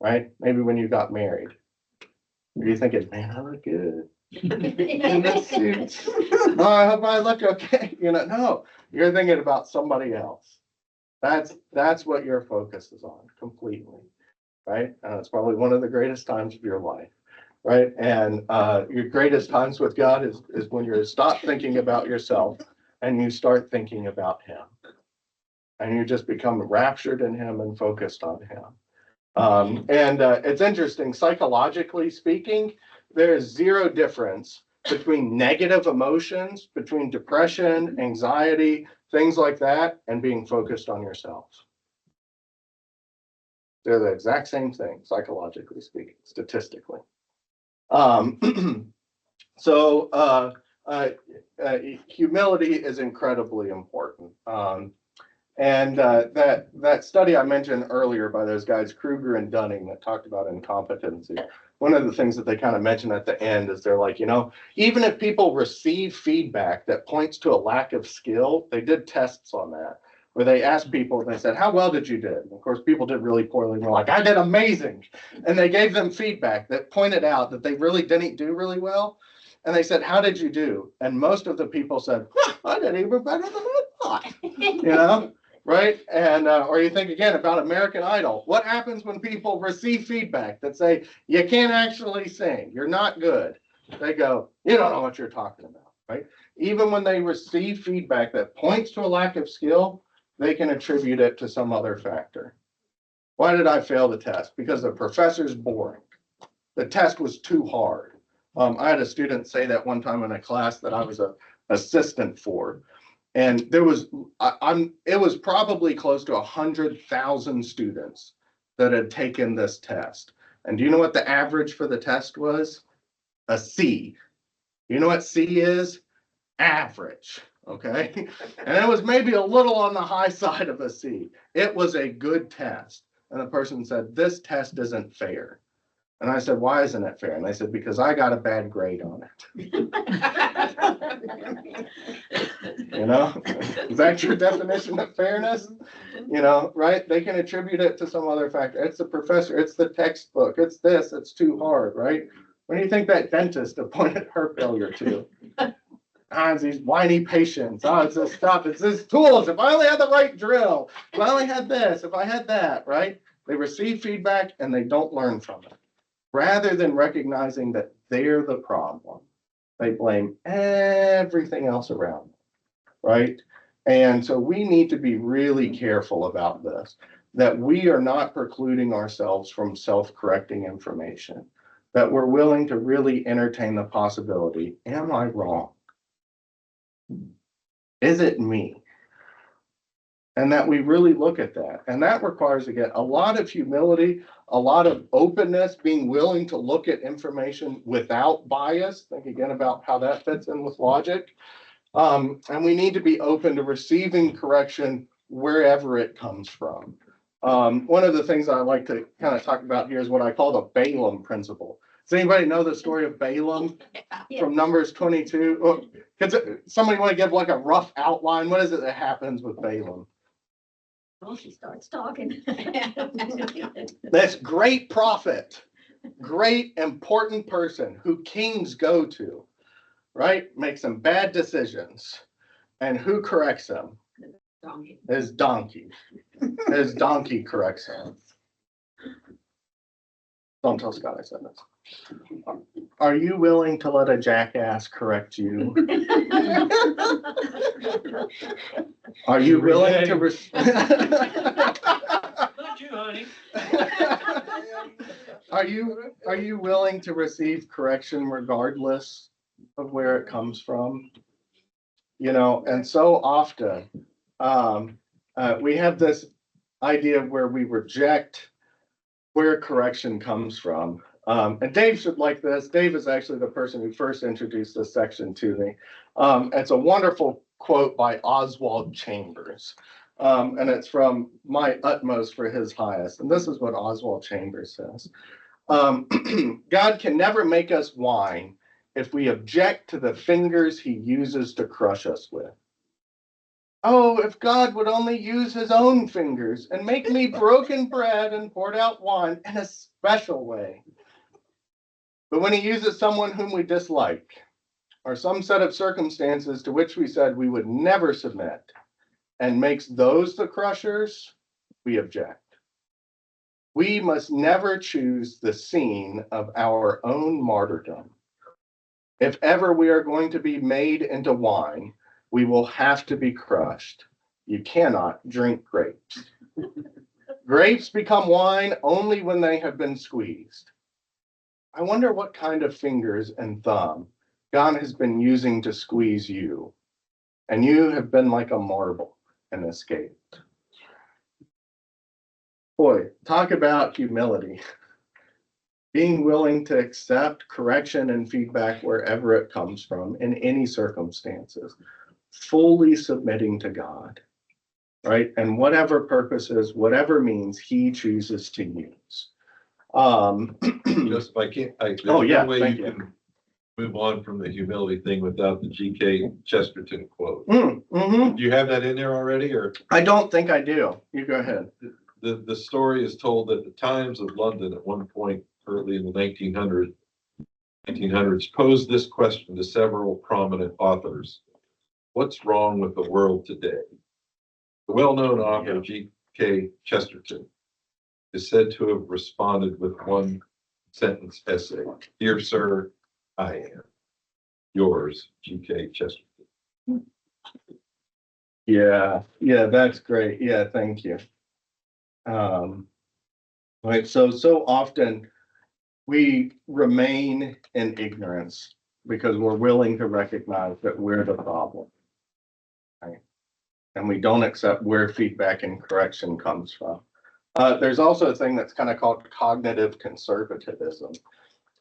Right? Maybe when you got married. You're thinking, man, I look good. In this suit. Oh, I hope I look okay. No, you're thinking about somebody else. That's what your focus is on completely, right? It's probably one of the greatest times of your life, right? And your greatest times with God is when you stop thinking about yourself and you start thinking about him. And you just become raptured in him and focused on him. And it's interesting, psychologically speaking, there's zero difference between negative emotions, between depression, anxiety, things like that, and being focused on yourself. They're the exact same thing, psychologically speaking, statistically. So humility is incredibly important. And that study I mentioned earlier by those guys, Kruger and Dunning, that talked about incompetency. One of the things that they kind of mention at the end is they're like, even if people receive feedback that points to a lack of skill, they did tests on that, where they asked people and they said, how well did you do? And of course, people did really poorly. And they're like, I did amazing. And they gave them feedback that pointed out that they really didn't do really well. And they said, how did you do? And most of the people said, I did even better than I thought, right? And or you think again about American Idol. What happens when people receive feedback that say, you can't actually sing, you're not good? They go, you don't know what you're talking about, right? Even when they receive feedback that points to a lack of skill, they can attribute it to some other factor. Why did I fail the test? Because the professor's boring. The test was too hard. I had a student say that one time in a class that I was a assistant for. And there was, it was probably close to 100,000 students that had taken this test. And do you know what the average for the test was? A C. You know what C is? Average, okay? And it was maybe a little on the high side of a C. It was a good test. And the person said, this test isn't fair. And I said, why isn't it fair? And they said, because I got a bad grade on it. You know, is that your definition of fairness? You know, right? They can attribute it to some other factor. It's the professor, it's the textbook, it's this, it's too hard, right? What do you think that dentist appointed her failure to? It's these whiny patients. It's this stuff. It's this tools. If I only had the right drill, if I only had this, if I had that, right? They receive feedback and they don't learn from it. Rather than recognizing that they're the problem, they blame everything else around them, right? And so we need to be really careful about this, that we are not precluding ourselves from self-correcting information, that we're willing to really entertain the possibility, am I wrong? Is it me? And that we really look at that. And that requires, again, a lot of humility, a lot of openness, being willing to look at information without bias. Think again about how that fits in with logic. And we need to be open to receiving correction wherever it comes from. One of the things I like to kind of talk about here is what I call the Balaam principle. Does anybody know the story of Balaam from Numbers 22? Oh, somebody want to give like a rough outline? What is it that happens with Balaam? Well, she starts talking. This great prophet, great important person who kings go to, right? Makes some bad decisions. And who corrects him? Donkey. His donkey. His donkey corrects him. Don't tell Scott I said this. Are you willing to let a jackass correct you? Are you willing to? Not you, honey. Are you willing to receive correction regardless of where it comes from? You know, and so often we have this idea where we reject where correction comes from. And Dave should like this. Dave is actually the person who first introduced this section to me. It's a wonderful quote by Oswald Chambers. And it's from My Utmost for His Highest. And this is what Oswald Chambers says. God can never make us whine if we object to the fingers he uses to crush us with. Oh, if God would only use his own fingers and make me broken bread and poured out wine in a special way. But when he uses someone whom we dislike, or some set of circumstances to which we said we would never submit, and makes those the crushers, we object. We must never choose the scene of our own martyrdom. If ever we are going to be made into wine, we will have to be crushed. You cannot drink grapes. Grapes become wine only when they have been squeezed. I wonder what kind of fingers and thumb God has been using to squeeze you, and you have been like a marble and escaped. Boy, talk about humility. Being willing to accept correction and feedback wherever it comes from in any circumstances, fully submitting to God, right? And whatever purposes, whatever means he chooses to use. Just if I can't, there's Oh, yeah, no way thank you you. can move on from the humility thing without the G.K. Chesterton quote. Mm-hmm. Do you have that in there already, or? I don't think I do. You go ahead. The story is told that the Times of London at one point early in the 1900s posed this question to several prominent authors. What's wrong with the world today? The well-known author G.K. Chesterton is said to have responded with one sentence essay. Dear sir, I am yours, G.K. Chesterton. Yeah, that's great. Yeah, thank you. Right, so often we remain in ignorance because we're willing to recognize that we're the problem. Right? And we don't accept where feedback and correction comes from. There's also a thing that's kind of called cognitive conservatism.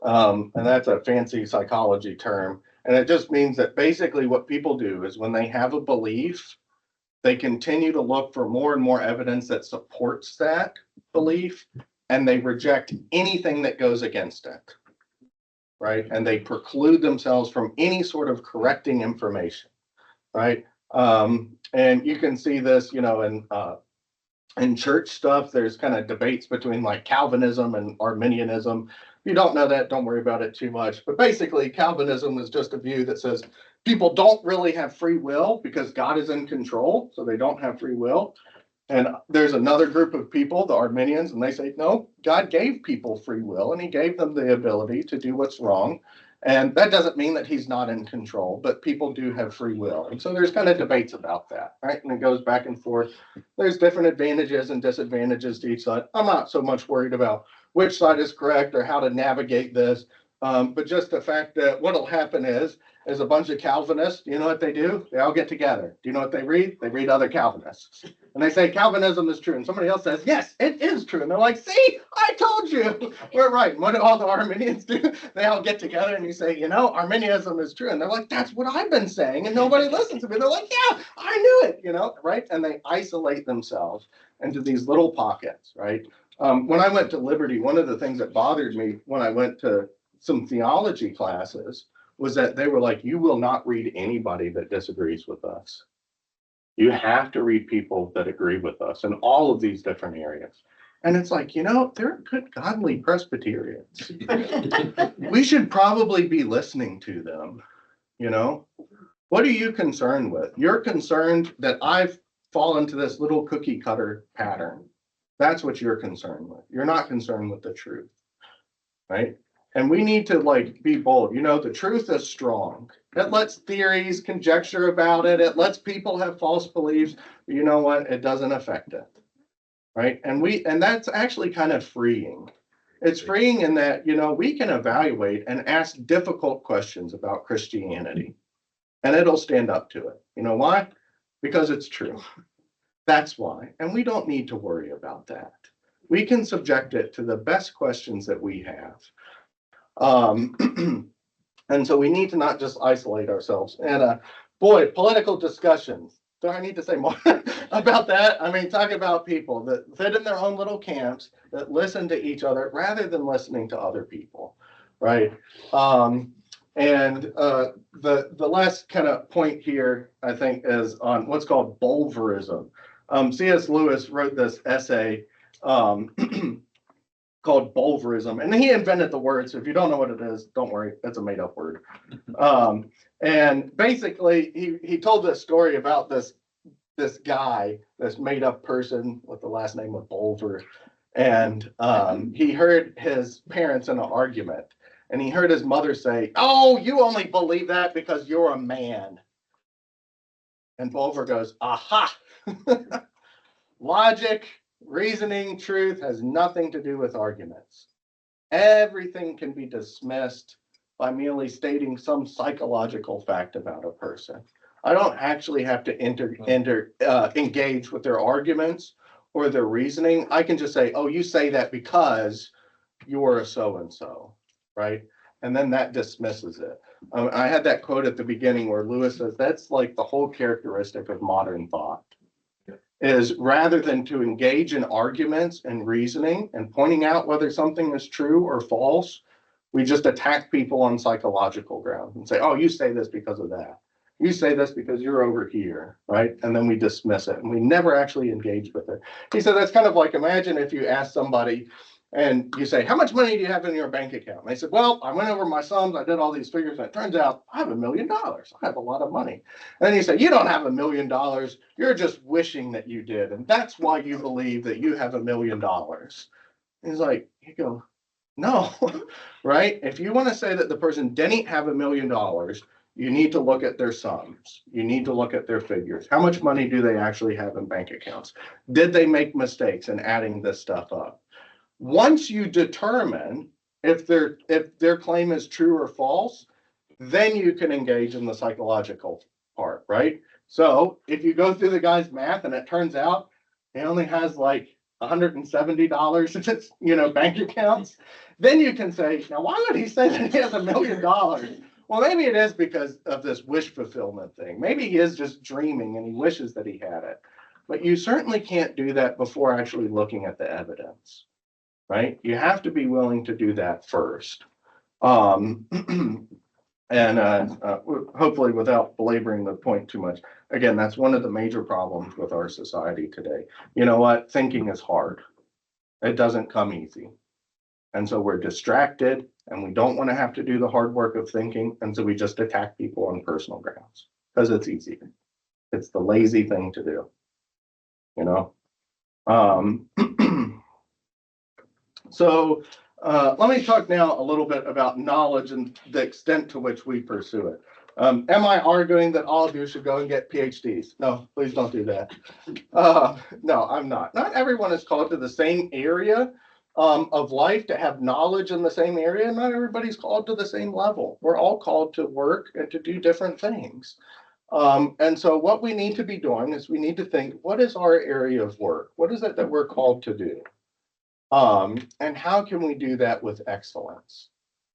And that's a fancy psychology term. And it just means that basically what people do is when they have a belief, they continue to look for more and more evidence that supports that belief, and they reject anything that goes against it. Right? And they preclude themselves from any sort of correcting information. Right? And you can see this, in church stuff, there's kind of debates between like Calvinism and Arminianism. If you don't know that, don't worry about it too much. But basically, Calvinism is just a view that says people don't really have free will because God is in control, so they don't have free will. And there's another group of people, the Arminians, and they say, no, God gave people free will and he gave them the ability to do what's wrong. And that doesn't mean that he's not in control, but people do have free will. And so there's kind of debates about that, right? And it goes back and forth. There's different advantages and disadvantages to each side. I'm not so much worried about which side is correct or how to navigate this. But just the fact that what'll happen is a bunch of Calvinists, you know what they do? They all get together. Do you know what they read? They read other Calvinists. And they say Calvinism is true. And somebody else says, yes, it is true. And they're like, see, I told you. We're right. And what do all the Arminians do? They all get together and you say, Arminianism is true. And they're like, that's what I've been saying. And nobody listens to me. They're like, yeah, I knew it, right? And they isolate themselves into these little pockets, right? When I went to Liberty, one of the things that bothered me when I went to some theology classes was that they were like, you will not read anybody that disagrees with us. You have to read people that agree with us in all of these different areas. And it's like, they're good, godly Presbyterians. We should probably be listening to them. What are you concerned with? You're concerned that I've fallen to this little cookie cutter pattern. That's what you're concerned with. You're not concerned with the truth, right? And we need to be bold. The truth is strong. It lets theories conjecture about it. It lets people have false beliefs. But you know what? It doesn't affect it, right? And that's actually kind of freeing. It's freeing in that, we can evaluate and ask difficult questions about Christianity, and it'll stand up to it. You know why? Because it's true. That's why. And we don't need to worry about that. We can subject it to the best questions that we have. And so we need to not just isolate ourselves. And political discussions. Do I need to say more about that? I mean, talk about people that fit in their own little camps, that listen to each other rather than listening to other people, right? And the last kind of point here, I think, is on what's called Bulverism. C.S. Lewis wrote this essay called Bulverism, and he invented the word. So if you don't know what it is, don't worry, it's a made-up word. And basically, he told this story about this guy, this made-up person with the last name of Bulver, and he heard his parents in an argument, and he heard his mother say, "Oh, you only believe that because you're a man." And Bulver goes, "Aha!" Logic, reasoning, truth has nothing to do with arguments. Everything can be dismissed by merely stating some psychological fact about a person. I don't actually have to engage with their arguments or their reasoning. I can just say, oh, you say that because you're a so-and-so, right? And then that dismisses it. I had that quote at the beginning where Lewis says, that's like the whole characteristic of modern thought. Is rather than to engage in arguments and reasoning and pointing out whether something is true or false, we just attack people on psychological grounds and say, oh, you say this because of that. You say this because you're over here, right? And then we dismiss it and we never actually engage with it. He said, that's kind of like, imagine if you ask somebody and you say, how much money do you have in your bank account? And they said, well, I went over my sums, I did all these figures, and it turns out I have $1 million. I have a lot of money. And then you say, you don't have $1 million. You're just wishing that you did. And that's why you believe that you have $1 million. He's like, you go, no, right? If you want to say that the person didn't have $1 million, you need to look at their sums. You need to look at their figures. How much money do they actually have in bank accounts? Did they make mistakes in adding this stuff up? Once you determine if their claim is true or false, then you can engage in the psychological part, right? So if you go through the guy's math and it turns out he only has like $170 in his, bank accounts, then you can say, now why would he say that he has $1 million? Well, maybe it is because of this wish fulfillment thing. Maybe he is just dreaming and he wishes that he had it. But you certainly can't do that before actually looking at the evidence, right? You have to be willing to do that first. And hopefully without belaboring the point too much, again, that's one of the major problems with our society today. You know what? Thinking is hard. It doesn't come easy. And so we're distracted and we don't want to have to do the hard work of thinking. And so we just attack people on personal grounds because it's easy. It's the lazy thing to do, So let me talk now a little bit about knowledge and the extent to which we pursue it. Am I arguing that all of you should go and get PhDs? No, please don't do that. No, I'm not. Not everyone is called to the same area of life to have knowledge in the same area. Not everybody's called to the same level. We're all called to work and to do different things. And so what we need to be doing is we need to think, what is our area of work? What is it that we're called to do? And how can we do that with excellence?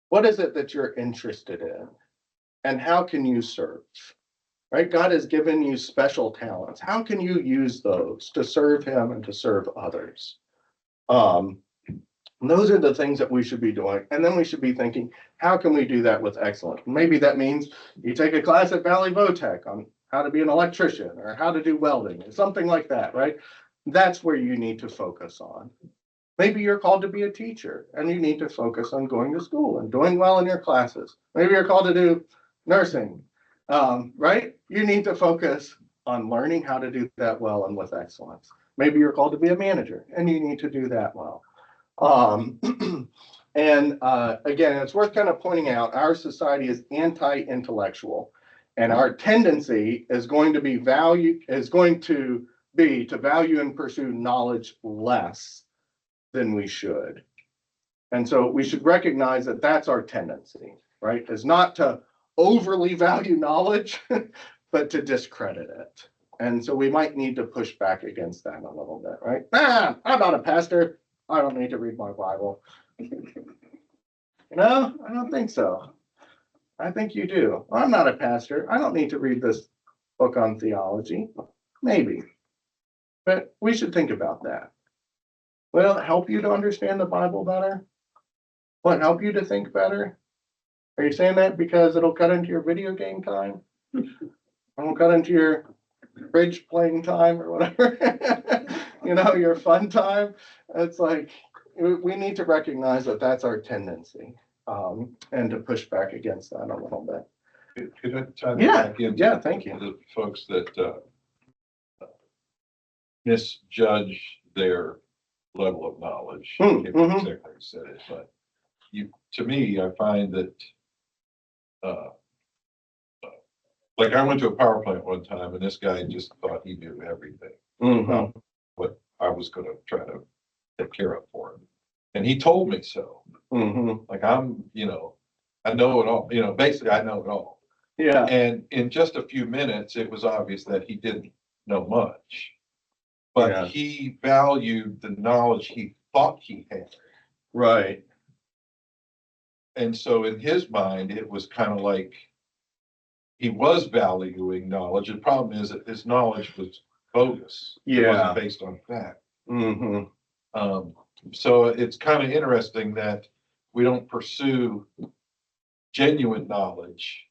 What is it that you're interested in? And how can you serve? Right? God has given you special talents. How can you use those to serve him and to serve others? Those are the things that we should be doing. And then we should be thinking, how can we do that with excellence? Maybe that means you take a class at Valley Votech on how to be an electrician or how to do welding or something like that, right? That's where you need to focus on. Maybe you're called to be a teacher and you need to focus on going to school and doing well in your classes. Maybe you're called to do nursing, right? You need to focus on learning how to do that well and with excellence. Maybe you're called to be a manager and you need to do that well. Again, it's worth kind of pointing out our society is anti-intellectual and our tendency is going to be to value and pursue knowledge less than we should. And so we should recognize that that's our tendency, right? Is not to overly value knowledge, but to discredit it. And so we might need to push back against that a little bit, right? I'm not a pastor. I don't need to read my Bible. No, I don't think so. I think you do. I'm not a pastor. I don't need to read this book on theology. Maybe. But we should think about that. Will it help you to understand the Bible better? Will it help you to think better? Are you saying that because it'll cut into your video game time? It'll cut into your bridge playing time or whatever? Your fun time? It's like, we need to recognize that that's our tendency, and to push back against that a little bit. Could I chime Yeah, back in? yeah, thank you. The folks that misjudge their level of knowledge. I can't remember exactly who said it, but to me, I find that like I went to a power plant one time and this guy just thought he knew everything about what I was going to try to take care of for him. And he told me so. Like I know it all, basically I know it all. Yeah. And in just a few minutes, it was obvious that he didn't know much, but he valued the knowledge he thought he had. Right. And so in his mind, it was kind of like he was valuing knowledge. The problem is that his knowledge was bogus. It wasn't based on fact. So it's kind of interesting that we don't pursue genuine knowledge.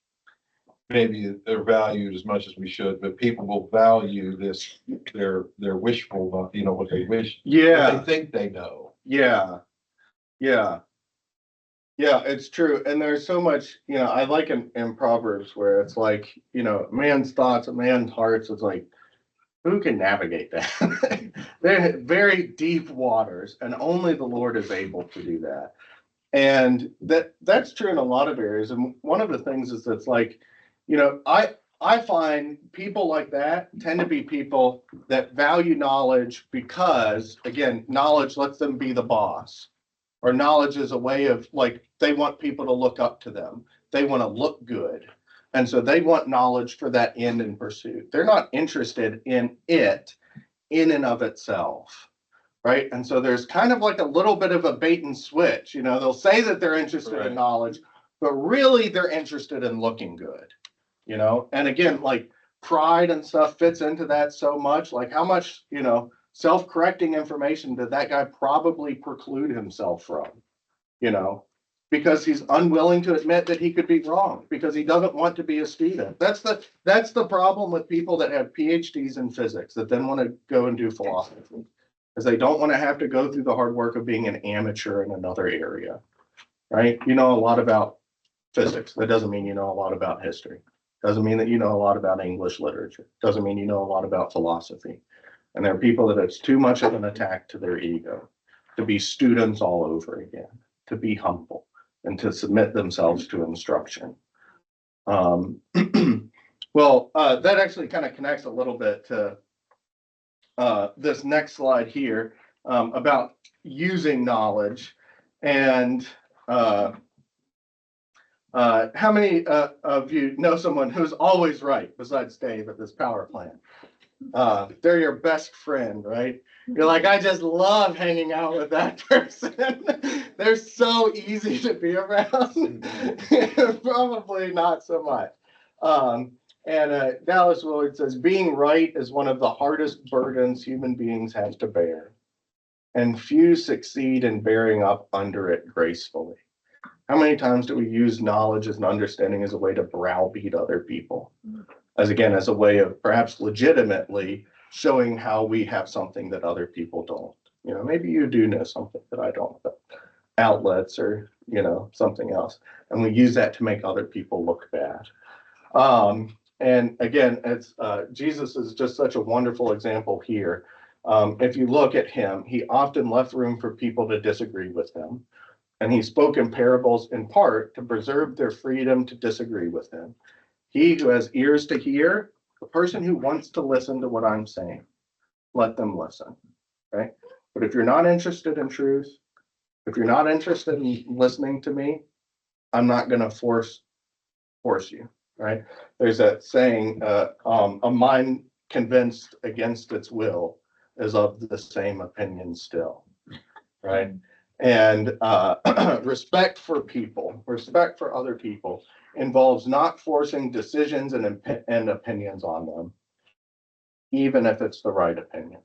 Maybe they're valued as much as we should, but people will value this, their wishful, what they wish. What they think they know. Yeah, it's true. And there's so much, I like in Proverbs where it's like, man's thoughts and man's hearts, it's like, who can navigate that? They're very deep waters and only the Lord is able to do that. And that's true in a lot of areas. And one of the things is that's like, I find people like that tend to be people that value knowledge because, again, knowledge lets them be the boss. Or knowledge is a way of, like, they want people to look up to them. They want to look good. And so they want knowledge for that end and pursuit. They're not interested in it in and of itself. Right. And so there's kind of like a little bit of a bait and switch. You know, they'll say that they're interested Right. in knowledge, but really they're interested in looking good. You know, and again, like pride and stuff fits into that so much. Like how much, you know, self-correcting information did that guy probably preclude himself from? You know, because he's unwilling to admit that he could be wrong, because he doesn't want to be a student. That's the problem with people that have PhDs in physics that then want to go and do philosophy. Because they don't want to have to go through the hard work of being an amateur in another area, right? You know a lot about physics. That doesn't mean you know a lot about history. Doesn't mean that you know a lot about English literature. Doesn't mean you know a lot about philosophy. And there are people that it's too much of an attack to their ego to be students all over again, to be humble and to submit themselves to instruction. Well, that actually kind of connects a little bit to this next slide here about using knowledge. And how many of you know someone who's always right besides Dave at this power plant? They're your best friend, right? You're like, I just love hanging out with that person. They're so easy to be around. Probably not so much. And Dallas Willard says, being right is one of the hardest burdens human beings have to bear, and few succeed in bearing up under it gracefully. How many times do we use knowledge as an understanding as a way to browbeat other people? As a way of perhaps legitimately showing how we have something that other people don't. You know, maybe you do know something that I don't, but outlets or, you know, something else. And we use that to make other people look bad. And again, it's Jesus is just such a wonderful example here. If you look at him, he often left room for people to disagree with him. And he spoke in parables in part to preserve their freedom to disagree with him. He who has ears to hear, the person who wants to listen to what I'm saying, let them listen, right? But if you're not interested in truth, if you're not interested in listening to me, I'm not going to force you, right? There's that saying, a mind convinced against its will is of the same opinion still, right? And respect for people, respect for other people involves not forcing decisions and opinions on them, even if it's the right opinion.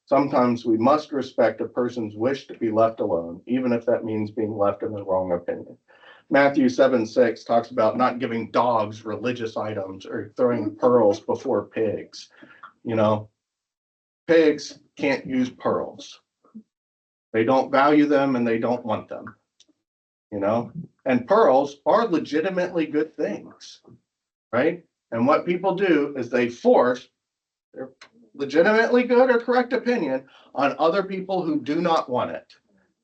Sometimes we must respect a person's wish to be left alone, even if that means being left in the wrong opinion. Matthew 7:6 talks about not giving dogs religious items or throwing pearls before pigs. You know, pigs can't use pearls. They don't value them and they don't want them, you know, and pearls are legitimately good things, right? And what people do is they force their legitimately good or correct opinion on other people who do not want it.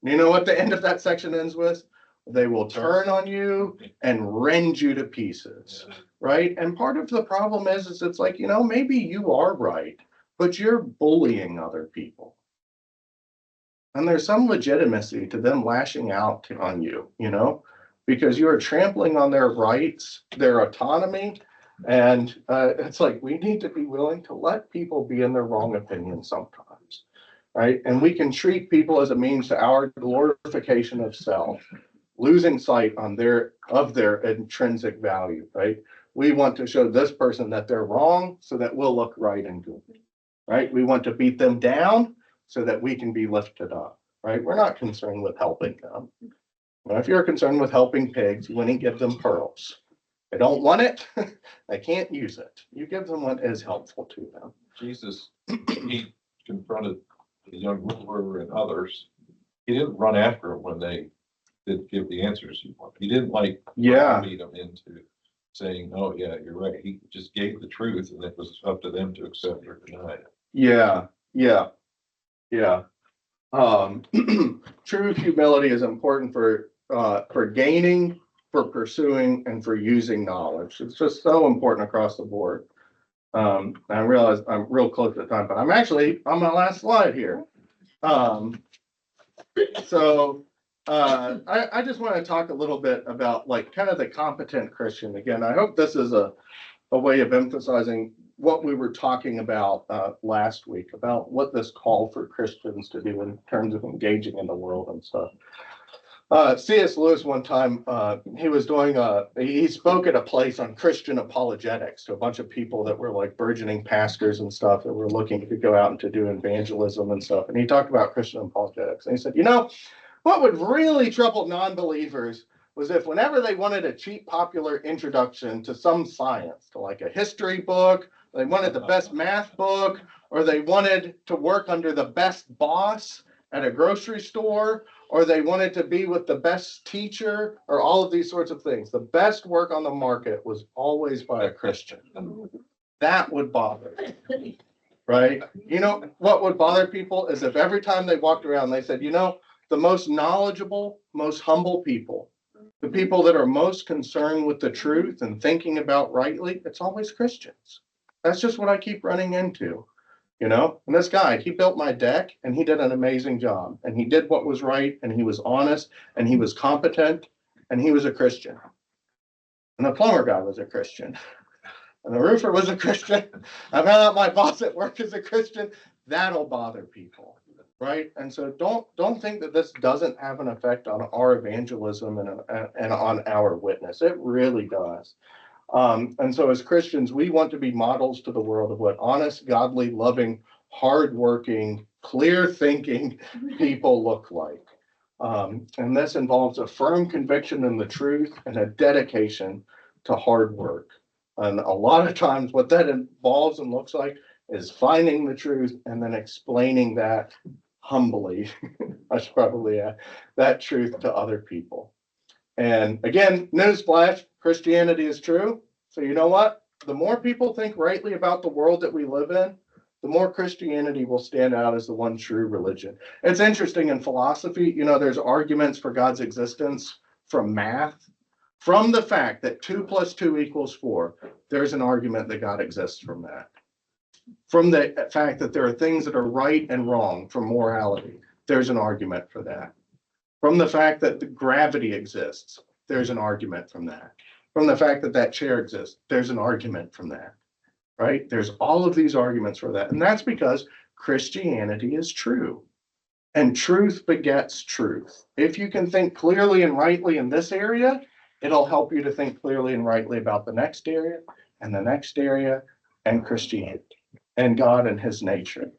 You know what the end of that section ends with? They will turn on you and rend you to pieces, right? And part of the problem is it's like, you know, maybe you are right, but you're bullying other people. And there's some legitimacy to them lashing out on you, you know, because you are trampling on their rights, their autonomy. And it's like, we need to be willing to let people be in their wrong opinion sometimes, right? And we can treat people as a means to our glorification of self, losing sight on their intrinsic value, right? We want to show this person that they're wrong so that we'll look right and good, right? We want to beat them down so that we can be lifted up, right? We're not concerned with helping them. Now, if you're concerned with helping pigs, you wouldn't give them pearls. They don't want it, they can't use it. You give them what is helpful to them. Jesus, he confronted the young ruler and others. He didn't run after them when they didn't give the answers he wanted. He didn't beat them into saying, oh yeah, you're right. He just gave the truth and it was up to them to accept or deny it. Yeah. True humility is important for gaining for pursuing and for using knowledge. It's just so important across the board. I realize I'm real close to time, but I'm actually on my last slide here. I just want to talk a little bit about like kind of the competent Christian. Again, I hope this is a way of emphasizing what we were talking about last week, about what this call for Christians to do in terms of engaging in the world and stuff. C.S. Lewis one time, he spoke at a place on Christian apologetics to a bunch of people that were like burgeoning pastors and stuff that were looking to go out and to do evangelism and stuff. And he talked about Christian apologetics. And he said, what would really trouble non-believers was if whenever they wanted a cheap, popular introduction to some science, to like a history book, they wanted the best math book, or they wanted to work under the best boss at a grocery store, or they wanted to be with the best teacher, or all of these sorts of things. The best work on the market was always by a Christian. That would bother, right? What would bother people is if every time they walked around, they said, the most knowledgeable, most humble people, the people that are most concerned with the truth and thinking about rightly, it's always Christians. That's just what I keep running into. And this guy, he built my deck and he did an amazing job and he did what was right and he was honest and he was competent and he was a Christian. And the plumber guy was a Christian and the roofer was a Christian. I found out my boss at work is a Christian. That'll bother people, right? And so don't think that this doesn't have an effect on our evangelism and on our witness. It really does. And so as Christians, we want to be models to the world of what honest, godly, loving, hardworking, clear-thinking people look like. And this involves a firm conviction in the truth and a dedication to hard work. And a lot of times what that involves and looks like is finding the truth and then explaining that humbly, I should probably add, that truth to other people. And again, newsflash, Christianity is true. So you know what? The more people think rightly about the world that we live in, the more Christianity will stand out as the one true religion. It's interesting in philosophy, there's arguments for God's existence from math. From the fact that 2 + 2 = 4, there's an argument that God exists from that. From the fact that there are things that are right and wrong from morality, there's an argument for that. From the fact that the gravity exists, there's an argument from that. From the fact that that chair exists, there's an argument from that, right? There's all of these arguments for that. And that's because Christianity is true. And truth begets truth. If you can think clearly and rightly in this area, it'll help you to think clearly and rightly about the next area and the next area and Christianity and God and his nature.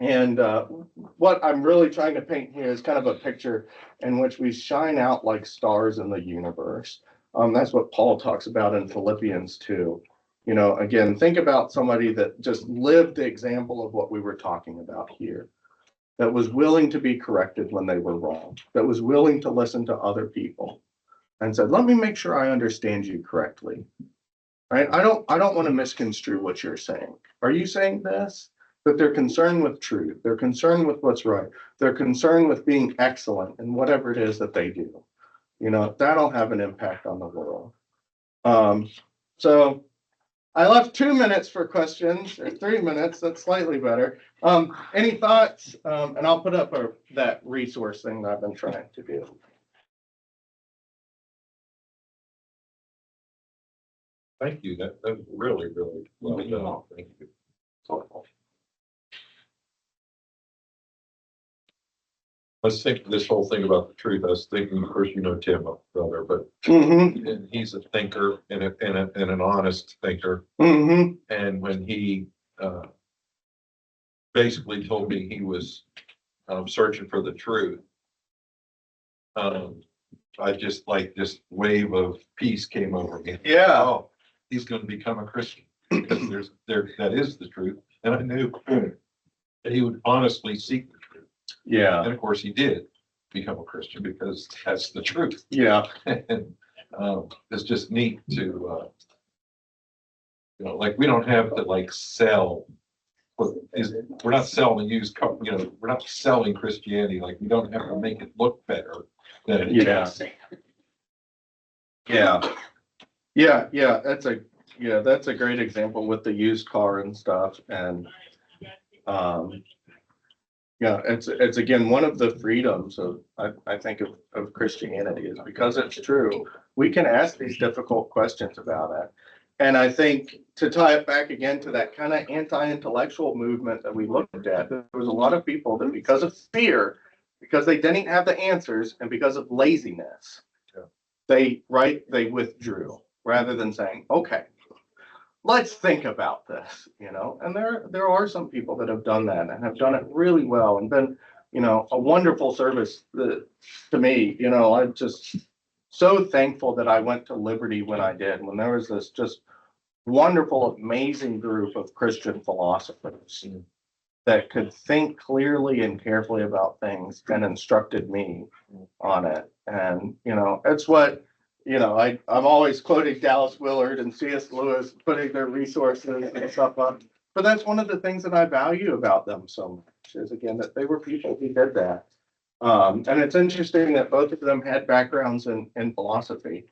And what I'm really trying to paint here is kind of a picture in which we shine out like stars in the universe. That's what Paul talks about in Philippians 2. Again, think about somebody that just lived the example of what we were talking about here, that was willing to be corrected when they were wrong, that was willing to listen to other people and said, let me make sure I understand you correctly. Right? I don't want to misconstrue what you're saying. Are you saying this? That they're concerned with truth. They're concerned with what's right. They're concerned with being excellent in whatever it is that they do. That'll have an impact on the world. So I left 2 minutes for questions, or 3 minutes. That's slightly better. Any thoughts? And I'll put up that resource thing that I've been trying to do. Thank you. That was really, really well done. Thank you. Let's think this whole thing about the truth. I was thinking, of course, Tim, brother, but and he's a thinker and an honest thinker. And when he basically told me he was searching for the truth, I just like this wave of peace came over me. Yeah. Oh, he's going to become a Christian because that is the truth. And I knew that he would honestly seek the truth. Yeah. And of course he did become a Christian because that's the truth. Yeah. And it's just neat to, like we don't have to sell. We're not selling used, we're not selling Christianity. Like we don't have to make it look better. Yeah. Yeah, that's a great example with the used car and stuff and, yeah, it's again, one of the freedoms of, I think of Christianity is because it's true. We can ask these difficult questions about it. And I think to tie it back again to that kind of anti-intellectual movement that we looked at, there was a lot of people that because of fear, because they didn't have the answers and because of laziness, they withdrew rather than saying, okay, let's think about this, and there are some people that have done that and have done it really well and been, a wonderful service to me. I'm just so thankful that I went to Liberty when I did, when there was this just wonderful, amazing group of Christian philosophers that could think clearly and carefully about things and instructed me on it. And, it's what, I'm always quoting Dallas Willard and C.S. Lewis, putting their resources and stuff up. But that's one of the things that I value about them so much is, again, that they were people who did that. And it's interesting that both of them had backgrounds in philosophy.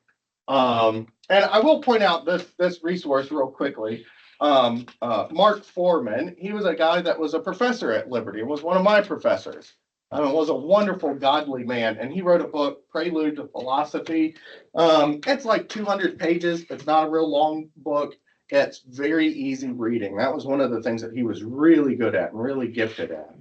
And I will point out this resource real quickly. Mark Foreman, he was a guy that was a professor at Liberty, was one of my professors. Was a wonderful, godly man, and he wrote a book, Prelude to Philosophy. It's like 200 pages. It's not a real long book. It's very easy reading. That was one of the things that he was really good at and really gifted at.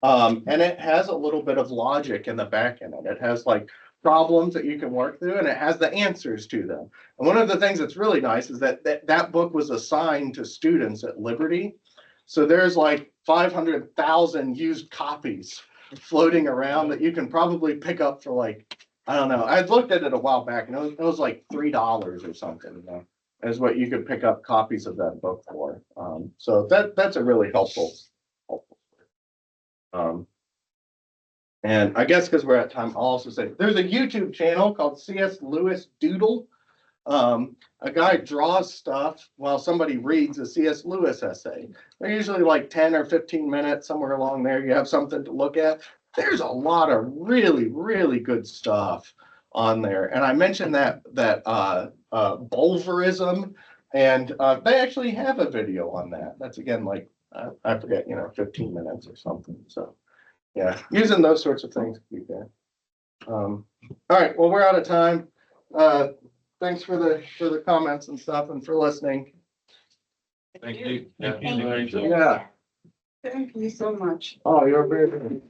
And it has a little bit of logic in the back end. It has like problems that you can work through, and it has the answers to them. And one of the things that's really nice is that book was assigned to students at Liberty. So there's like 500,000 used copies floating around that you can probably pick up for like, I don't know. I looked at it a while back and it was like $3 or something, is what you could pick up copies of that book for. So that's a really helpful. And I guess because we're at time, I'll also say there's a YouTube channel called C.S. Lewis Doodle. A guy draws stuff while somebody reads a C.S. Lewis essay. They're usually like 10 or 15 minutes, somewhere along there. You have something to look at. There's a lot of really, really good stuff on there. And I mentioned that Bulverism, and they actually have a video on that. That's again like I forget, 15 minutes or something. So yeah, using those sorts of things can be good. All right, well, we're out of time. Thanks for the comments and stuff and for listening. Thank you. Thank you. Yeah. Thank you so much. Oh, you're very.